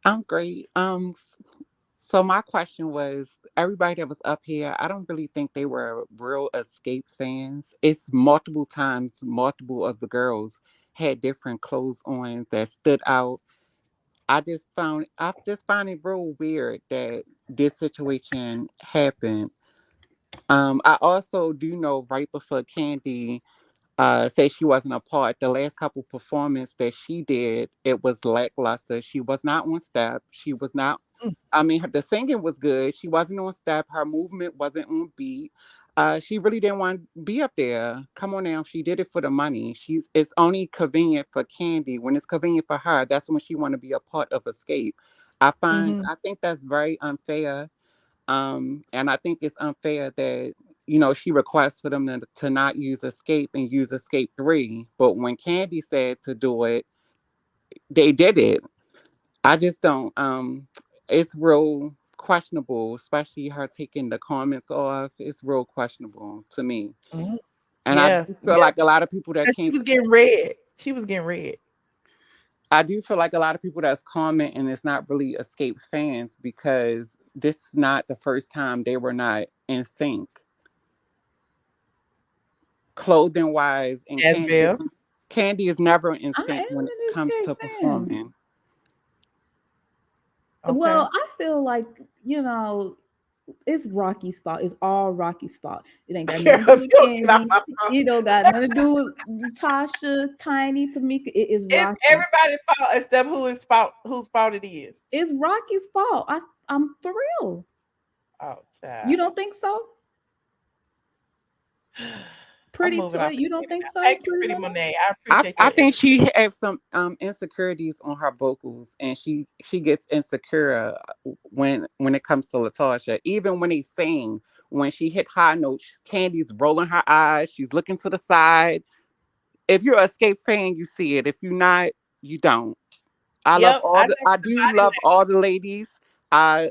I'm great. So my question was, everybody that was up here, I don't really think they were real Xscape fans. It's multiple times, multiple of the girls had different clothes on that stood out. I just find it real weird that this situation happened. I also do know right before Kandi say she wasn't a part. The last couple performance that she did, it was lackluster. She was not on step. She was not. I mean, the singing was good. She wasn't on step. Her movement wasn't on beat. She really didn't want to be up there. Come on now, she did it for the money. It's only convenient for Kandi. When it's convenient for her, that's when she want to be a part of Xscape. I think that's very unfair. And I think it's unfair that, she requests for them to not use Xscape and use Xscape 3. But when Kandi said to do it, they did it. I just don't, it's real questionable, especially her taking the comments off. It's real questionable to me. Mhm. And I Yeah. do feel like a lot of people that Because she came, was getting red. She was getting red. I do feel like a lot of people that's commenting is not really Xscape fans because this is not the first time they were not in sync. Clothing wise, and Jazbell. Kandi is never in I sync am when it an comes Xscape to fan. performing. Okay. Well, I feel like, it's Rocky's fault. It's all Rocky's fault. It ain't got nothing to do with Kandi. It don't got nothing to do with Tasha, Tiny, Tamika. It is It's Rocky. everybody's fault except whose fault it is. It's Rocky's fault. I'm thrilled. Oh, child. You don't think so? I'm Pretty moving to off. you don't think so? Thank you, Pretty Pretty Monet? Monet. I appreciate I your think input. she has some insecurities on her vocals, and she gets insecure when it comes to LaTocha. Even when they sing, when she hit high notes, Candy's rolling her eyes. She's looking to the side. If you're an Xscape fan, you see it. If you're not, you don't. Yep, I know I the do body love all the ladies.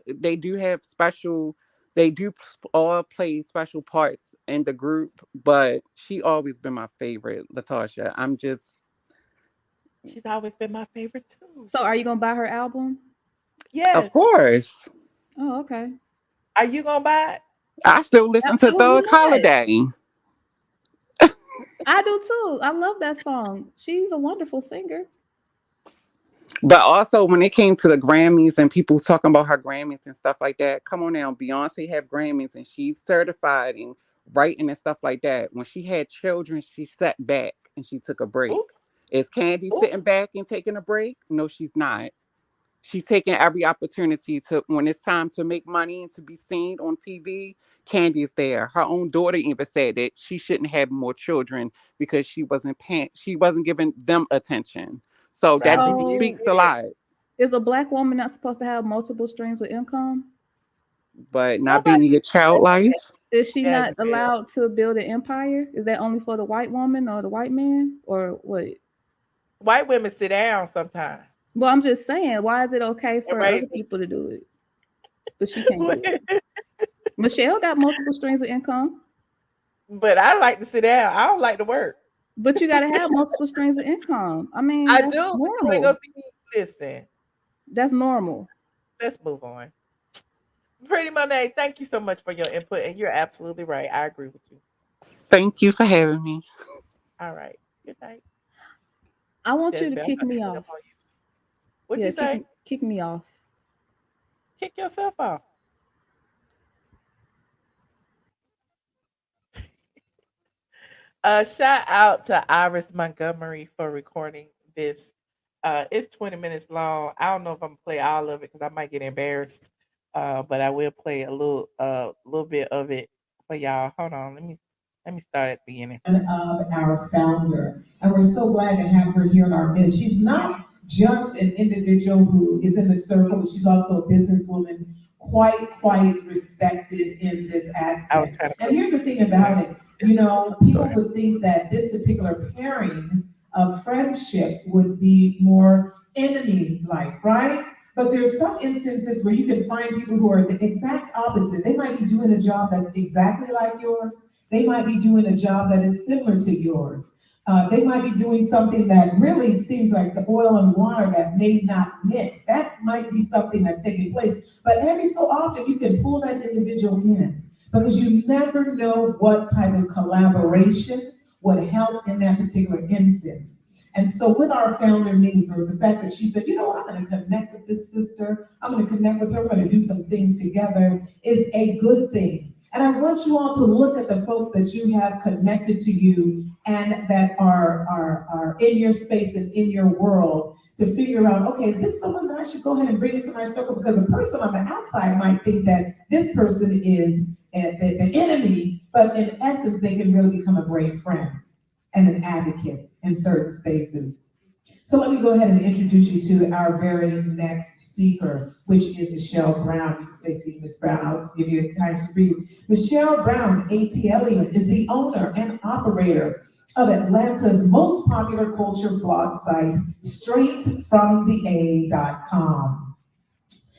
They do have special. They do all play special parts in the group, but she always been my favorite, LaTocha. She's always been my favorite too. So are you gonna buy her album? Of Yes. course. Oh, okay. Are you gonna buy it? I still listen to Absolutely Thug not. Holiday. I do too. I love that song. She's a wonderful singer. But also when it came to the Grammys and people talking about her Grammys and stuff like that, come on now, Beyonce have Grammys and she's certified and writing and stuff like that. When she had children, she sat back and she took a break. Ooh, Is Kandi ooh. sitting back and taking a break? No, she's not. She's taking every opportunity to, when it's time to make money and to be seen on TV, Candy's there. Her own daughter even said that she shouldn't have more children because she wasn't giving them attention. So that Rather be So speaks a lot. is a black woman not supposed to have multiple streams of income? But not being Nobody in your child life. Is she not Jezebel. allowed to build an empire? Is that only for the white woman or the white man or what? White women sit down sometimes. Well, I'm just saying, why is it okay And for raise other people to do it, but she can't do it? Michelle got multiple streams of income, But I like to sit down. I don't like to work. but you got to have multiple streams of income. I mean, I that's do, but you ain't normal. gonna see me. Listen, That's normal. let's move on. Pretty Monet, thank you so much for your input, and you're absolutely right. I agree with you. Thank you for having me. All right. Good night. I want you to Jezebel, I'm kick about to me hang off. up on you. What'd Yeah, you say? kick me off. Kick yourself off. Shout out to Iris Montgomery for recording this. It's 20 minutes long. I don't know if I'm gonna play all of it because I might get embarrassed. but I will play a little bit of it for y'all. Hold on, let me start at the beginning. Of our founder, and we're so glad to have her here in our midst. She's not just an individual who is in the circle, but she's also a businesswoman, quite respected in this aspect. And here's the thing about it, you know, people would think that this particular pairing of friendship would be more enemy-like, right? But there's some instances where you can find people who are the exact opposite. They might be doing a job that's exactly like yours. They might be doing a job that is similar to yours. They might be doing something that really seems like the oil and water that may not mix. That might be something that's taking place. But every so often you can pull that individual in because you never know what type of collaboration would help in that particular instance. And so with our founder, Nene, the fact that she said, you know what, I'm gonna connect with this sister, I'm gonna connect with her, we're gonna do some things together, is a good thing. And I want you all to look at the folks that you have connected to you and that are in your space and in your world to figure out, okay, is this someone that I should go ahead and bring into my circle? Because a person on the outside might think that this person is the enemy, but in essence, they can really become a great friend and an advocate in certain spaces. So let me go ahead and introduce you to our very next speaker, which is Michelle Brown. You can stay seated, Ms. Brown. I'll give you a time to breathe. Michelle Brown, ATLien, is the owner and operator of Atlanta's most popular culture blog site, StraightFromTheA.com.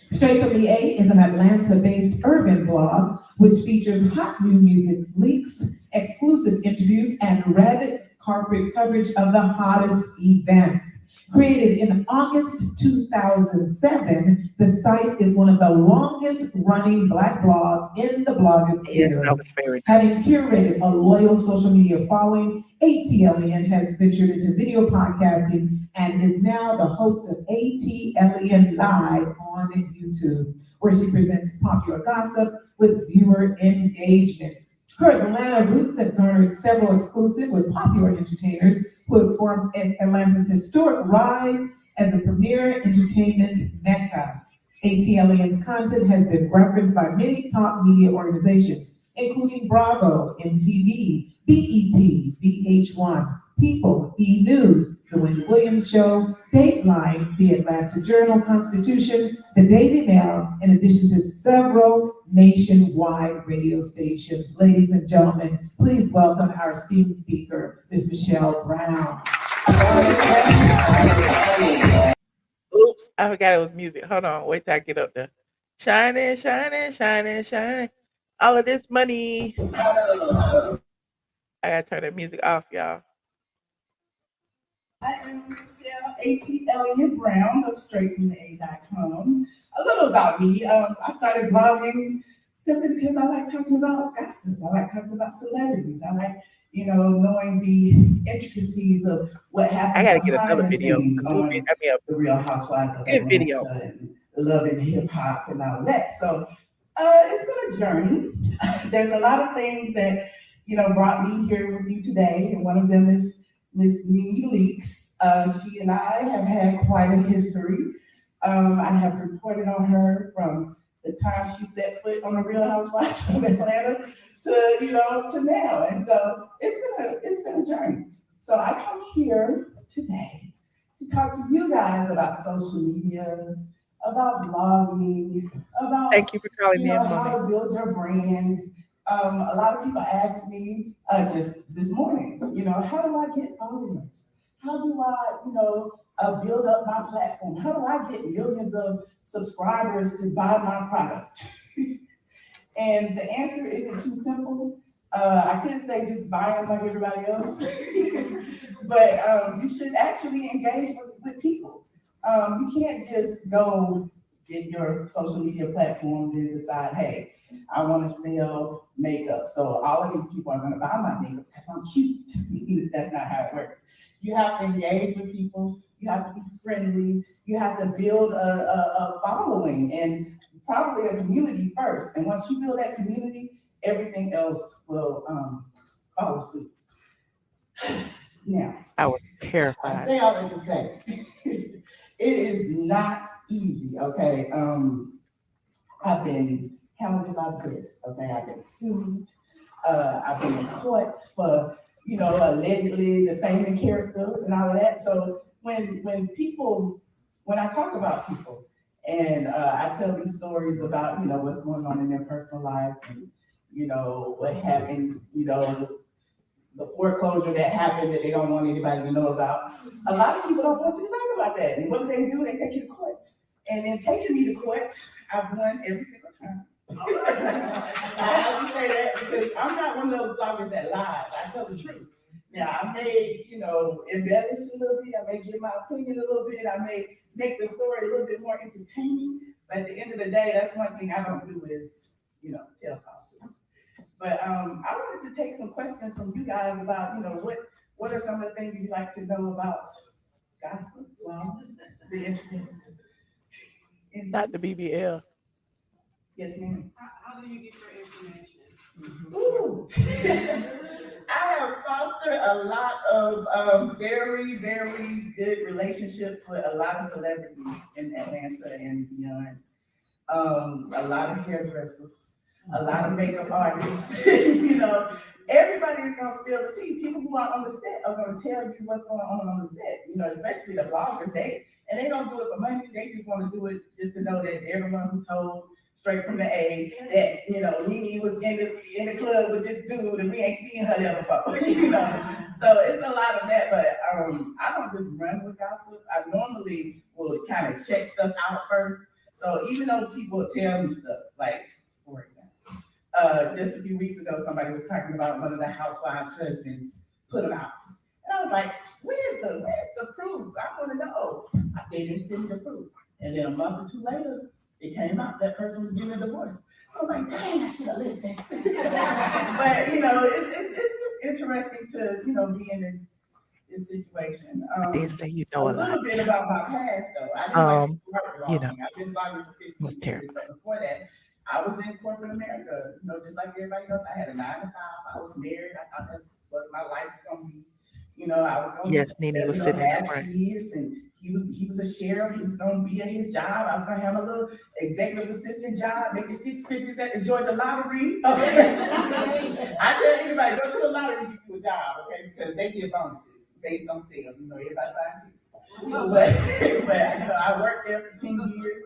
Straight From the A is an Atlanta-based urban blog which features hot new music leaks, exclusive interviews, and red carpet coverage of the hottest events. Created in August 2007, the site is one of the longest running Black blogs in the blogosphere. Yes, that was very nice. Having curated a loyal social media following, ATLien has ventured into video podcasting and is now the host of ATLien Live on YouTube, where she presents popular gossip with viewer engagement. Her Atlanta roots have garnered several exclusive with popular entertainers who have formed Atlanta's historic rise as a premier entertainment mecca. ATLien's content has been referenced by many top media organizations, including Bravo, MTV, BET, VH1, People, E! News, The Wendy Williams Show, Dateline, The Atlanta Journal Constitution, The Daily Mail, in addition to several nationwide radio stations. Ladies and gentlemen, please welcome our esteemed speaker, Ms. Michelle Brown. Oops, I forgot it was music. Hold on, wait till I get up there. Shining, shining, shining, shining. All of this money. I gotta turn the music off, y'all. I am Michelle ATLien Brown of StraightFromTheA.com. A little about me. I started blogging simply because I like talking about gossip. I like talking about celebrities. I like, knowing the intricacies of what happens. I gotta get another video. On the Real Housewives of Atlanta and Love and Hip Hop and all that. So it's been a journey. There's a lot of things that brought me here with you today, and one of them is Miss Nyoni Leakes. She and I have had quite a history. I have reported on her from the time she set foot on the Real Housewives of Atlanta to now. And so it's been a journey. So I come here today to talk to you guys about social media, about blogging, about thank you for calling me how to build your brands. A lot of people ask me just this morning, how do I get followers? How do I, build up my platform? How do I get millions of subscribers to buy my product? And the answer isn't too simple. I couldn't say just buy them like everybody else, but you should actually engage with people. You can't just go get your social media platform and decide, hey, I want to sell makeup, so all of these people are going to buy my makeup because I'm cute. That's not how it works. You have to engage with people. You have to be friendly. You have to build a following and probably a community first. And once you build that community, everything else will follow suit. Now, I was terrified. I say all that to say, it is not easy, okay? I've been handled like this. Okay, I've been sued. I've been in courts for, allegedly defaming characters and all of that. So when I talk about people and I tell these stories about, what's going on in their personal life and, what happened, the foreclosure that happened that they don't want anybody to know about. A lot of people don't want you to talk about that. And what do? They take you to court. And in taking me to court, I've won every single time. I have to say that because I'm not one of those bloggers that lies. I tell the truth. Now, I may, embellish a little bit. I may give my opinion a little bit. I may make the story a little bit more entertaining. But at the end of the day, that's one thing I don't do is, tell falsehoods. But I wanted to take some questions from you guys about, what are some of the things you like to know about gossip? Well, the internet. Not the BBL. Yes, ma'am. How do you get your information? Ooh. I have fostered a lot of very, very good relationships with a lot of celebrities in Atlanta and beyond. A lot of hairdressers, a lot of makeup artists. Everybody is gonna spill the tea. People who are on the set are gonna tell you what's going on the set. Especially the bloggers. They don't do it for money. They just want to do it just to know that everyone who told straight from the A that Nene was in the club with this dude and we ain't seen her there before. So it's a lot of that. But I don't just run with gossip. I normally will kind of check stuff out first. So even though people tell me stuff, like for example, just a few weeks ago, somebody was talking about one of the housewives' husbands put them out. And I was like, where's the proof? I want to know. They didn't send me the proof. And then a month or two later, it came out that person was getting a divorce. So I'm like, dang, I should have listened. But it's just interesting to be in this situation. They say you know a lot. little bit about my past though. I didn't I've been blogging for 15 years. terrible. But before that, I was in corporate America. Just like everybody else. I had a 9 to 5. I was married. I thought that's what my life was gonna be. I was gonna Nene was sitting in the have front. kids, and he was a sheriff. He was gonna be at his job. I was gonna have a little executive assistant job, making 6 figures at the Georgia lottery. Okay. I tell anybody, go to the lottery, get you a job, okay? Because they give bonuses based on sales. Everybody buying tickets. But I worked there for 10 years.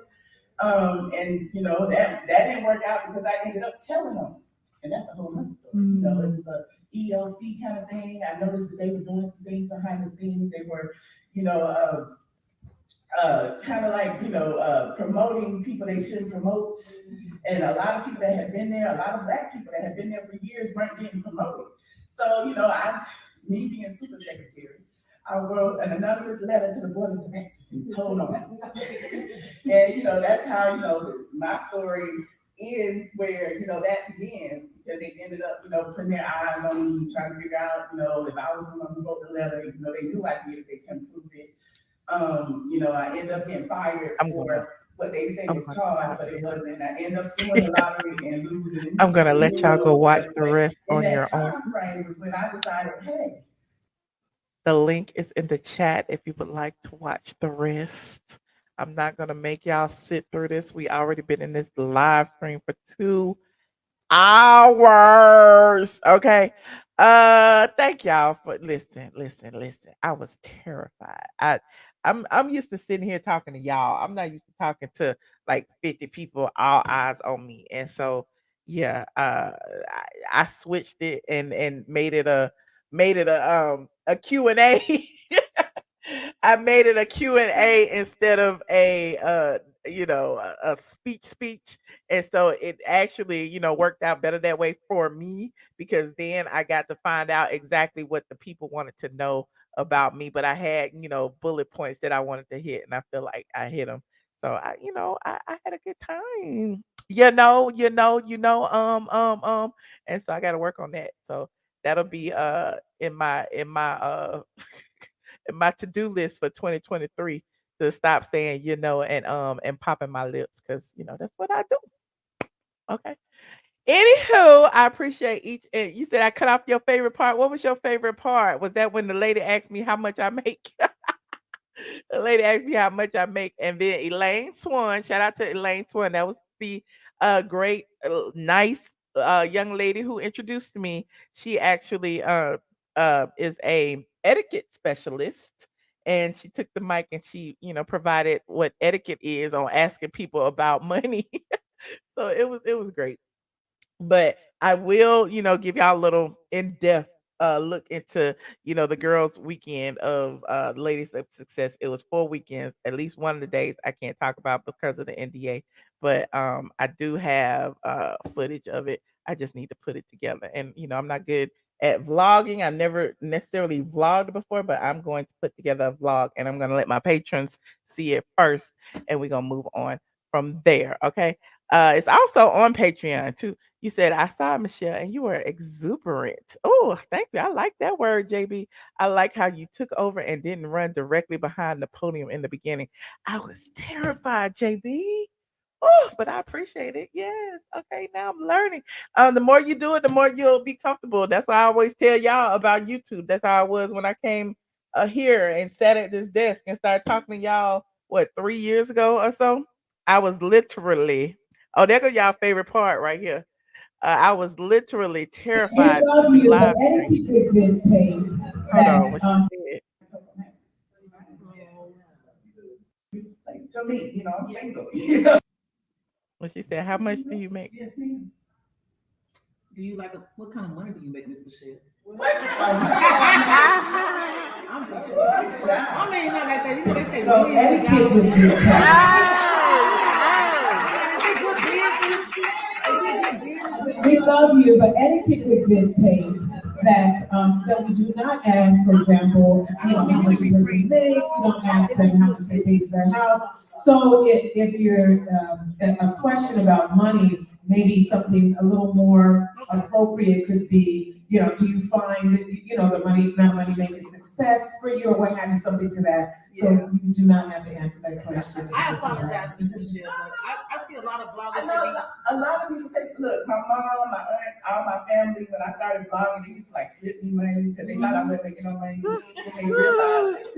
And that didn't work out because I ended up telling them. And that's a whole other story. It was a ELC kind of thing. I noticed that they were doing some things behind the scenes. They were, kind of like, promoting people they shouldn't promote. And a lot of people that had been there, a lot of Black people that had been there for years weren't getting promoted. So, me being super secretary, I wrote an anonymous letter to the board of directors and told them. And, that's how, my story ends where, that begins. Because they ended up, putting their eyes on me, trying to figure out, if I was the one who wrote the letter, even though they knew I did, they couldn't prove it. I ended up getting fired for what they say was cause, but it wasn't. I ended up suing the lottery and losing. I'm gonna let y'all go watch the rest on your own. That time frame was when I decided, hey. The link is in the chat if you would like to watch the rest. I'm not gonna make y'all sit through this. We already been in this live stream for 2 hours. Okay. Thank y'all for listen. I was terrified. I'm used to sitting here talking to y'all. I'm not used to talking to like 50 people, all eyes on me. And so yeah, I switched it and made it a Q&A. I made it a Q&A instead of a speech. And so it actually, worked out better that way for me because then I got to find out exactly what the people wanted to know about me. But I had, bullet points that I wanted to hit, and I feel like I hit them. So I had a good time. And so I got to work on that. So that'll be in my in my to-do list for 2023 to stop saying and popping my lips because that's what I do. Okay. Anywho, I appreciate each. You said I cut off your favorite part. What was your favorite part? Was that when the lady asked me how much I make? The lady asked me how much I make, and then Elaine Swan. Shout out to Elaine Swan. That was the a great, nice young lady who introduced me. She actually is a etiquette specialist, and she took the mic and she, provided what etiquette is on asking people about money. So it was great. But I will, give y'all a little in-depth look into, the girls' weekend of Ladies of Success. It was 4 weekends. At least one of the days I can't talk about because of the NDA, but I do have footage of it. I just need to put it together. And I'm not good at vlogging. I've never necessarily vlogged before, but I'm going to put together a vlog and I'm going to let my patrons see it first, and we're going to move on from there. Okay. It's also on Patreon too. You said, I saw Michelle and you were exuberant. Oh, thank you. I like that word, JB. I like how you took over and didn't run directly behind the podium in the beginning. I was terrified, JB. Oh, but I appreciate it. Yes. Okay. Now I'm learning. The more you do it, the more you'll be comfortable. That's why I always tell y'all about YouTube. That's how I was when I came here and sat at this desk and started talking to y'all, what, 3 years ago or so? I was literally, oh, there go y'all favorite part right here. I was literally We terrified to love do you, but live streams. etiquette would dictate Hold on, that what she said. place to me, I'm single. What she said, how much do you make? Do you like what kind of money do you make, Miss Michelle? I mean, not like that. You they say So etiquette would dictate. We love you, but etiquette would dictate that we do not ask, for example, how much a person makes. We don't ask them how much they pay for their house. So if you're a question about money, maybe something a little more appropriate could be, do you find that the money making success for you, or what have you, something to that. So you do not have to answer that question. I apologize, Miss Michelle, but I see a lot of bloggers. A lot of people say, look, my mom, my aunts, all my family, when I started blogging, they used to slip me money because they thought I wasn't making no money. And they realized,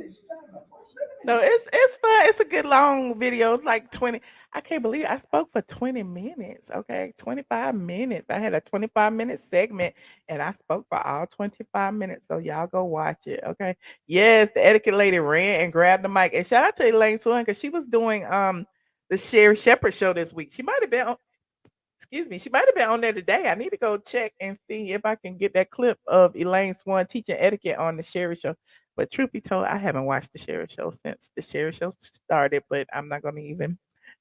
So it's fun. It's a good long video. It's like 20. I can't believe I spoke for 20 minutes. Okay. 25 minutes. I had a 25-minute segment and I spoke for all 25 minutes. So y'all go watch it. Okay. Yes, the etiquette lady ran and grabbed the mic. And shout out to Elaine Swan because she was doing the Sherry Shepherd show this week. She might have been on, excuse me, she might have been on there today. I need to go check and see if I can get that clip of Elaine Swan teaching etiquette on the Sherry show. But truth be told, I haven't watched the Sherry show since the Sherry show started, but I'm not going to even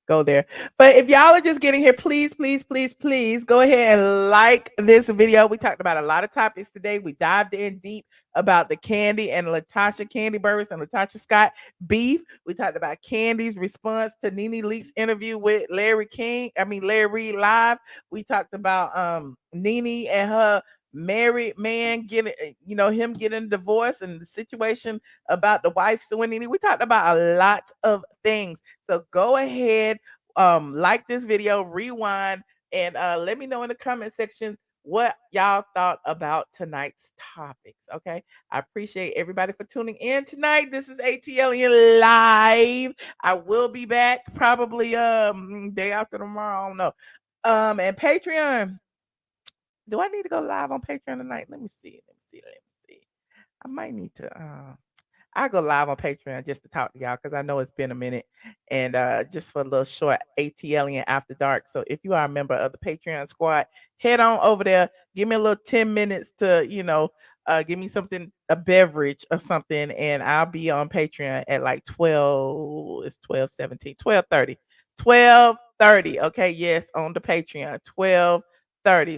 go there. But if y'all are just getting here, please, please, please, please go ahead and like this video. We talked about a lot of topics today. We dived in deep about the Kandi and LaTocha, Kandi Burruss and LaTocha Scott beef. We talked about Kandi's response to Nene Leakes' interview with Larry Reid Live. We talked about Nene and her married man getting, him getting divorced and the situation about the wife suing Nene. We talked about a lot of things. So go ahead, like this video, rewind, and let me know in the comment section what y'all thought about tonight's topics. Okay. I appreciate everybody for tuning in tonight. This is ATLien Live. I will be back probably day after tomorrow. I don't know. And Patreon. Do I need to go live on Patreon tonight? Let me see. I might need to I'll go live on Patreon just to talk to y'all because I know it's been a minute, and just for a little short ATLien After Dark. So if you are a member of the Patreon squad, head on over there. Give me a little 10 minutes to, give me something, a beverage or something, and I'll be on Patreon at like 12, it's 12:17, 12:30. 12:30. Okay, yes, on the Patreon, 12:30.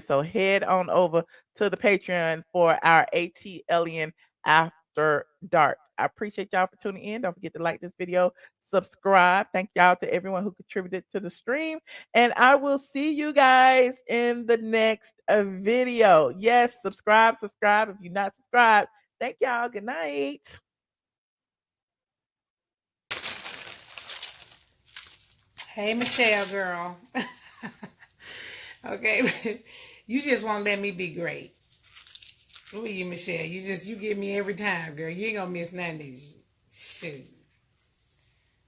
So head on over to the Patreon for our ATLien After Dark. I appreciate y'all for tuning in. Don't forget to like this video, subscribe. Thank y'all to everyone who contributed to the stream. And I will see you guys in the next video. Yes, subscribe. If you're not subscribed, thank y'all. Good night. Hey, Michelle, girl. Okay, you just want to let me be great. Who are you, Michelle? You get me every time, girl. You ain't gonna miss none of these. Shoot.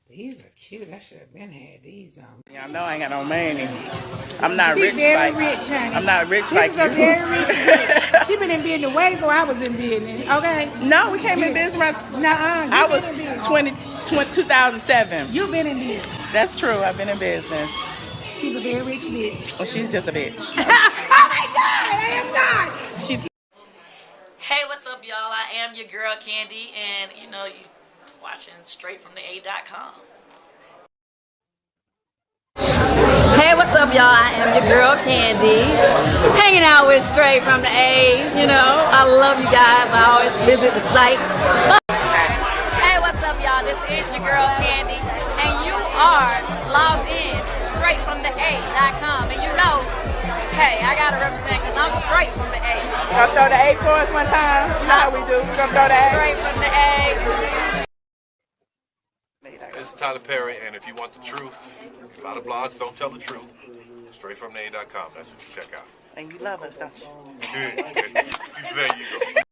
These are cute. I should have been had these on. Y'all know I ain't got no money. I'm not She rich very like rich, honey. I'm not rich This like is you. a very rich bitch. She been in business way before I was in business. Okay. No, we came in business right. Nuh-uh. I was 2007. You've been in business. That's true. I've been in business. She's a very rich bitch. Well, she's just a bitch. Oh my God, I am not. She's. Hey, what's up, y'all? I am your girl, Kandi, and you know, you watching straight from the A.com. Hey, what's up, y'all? I am your girl, Kandi, hanging out with Straight from the A. You know, I love you guys. I always visit the site. Hey, what's up, y'all? This is your girl, Kandi, and you are logged in to straight from the A.com. And you know, hey, I gotta represent because I'm straight from the A. Gonna throw the A for us one time? You know how we do. We're gonna throw the A. Straight from the A. This is Tyler Perry, and if you want the truth, a lot of blogs don't tell the truth. Straight from the A.com. That's what you check out. And you love us, don't you? There you go.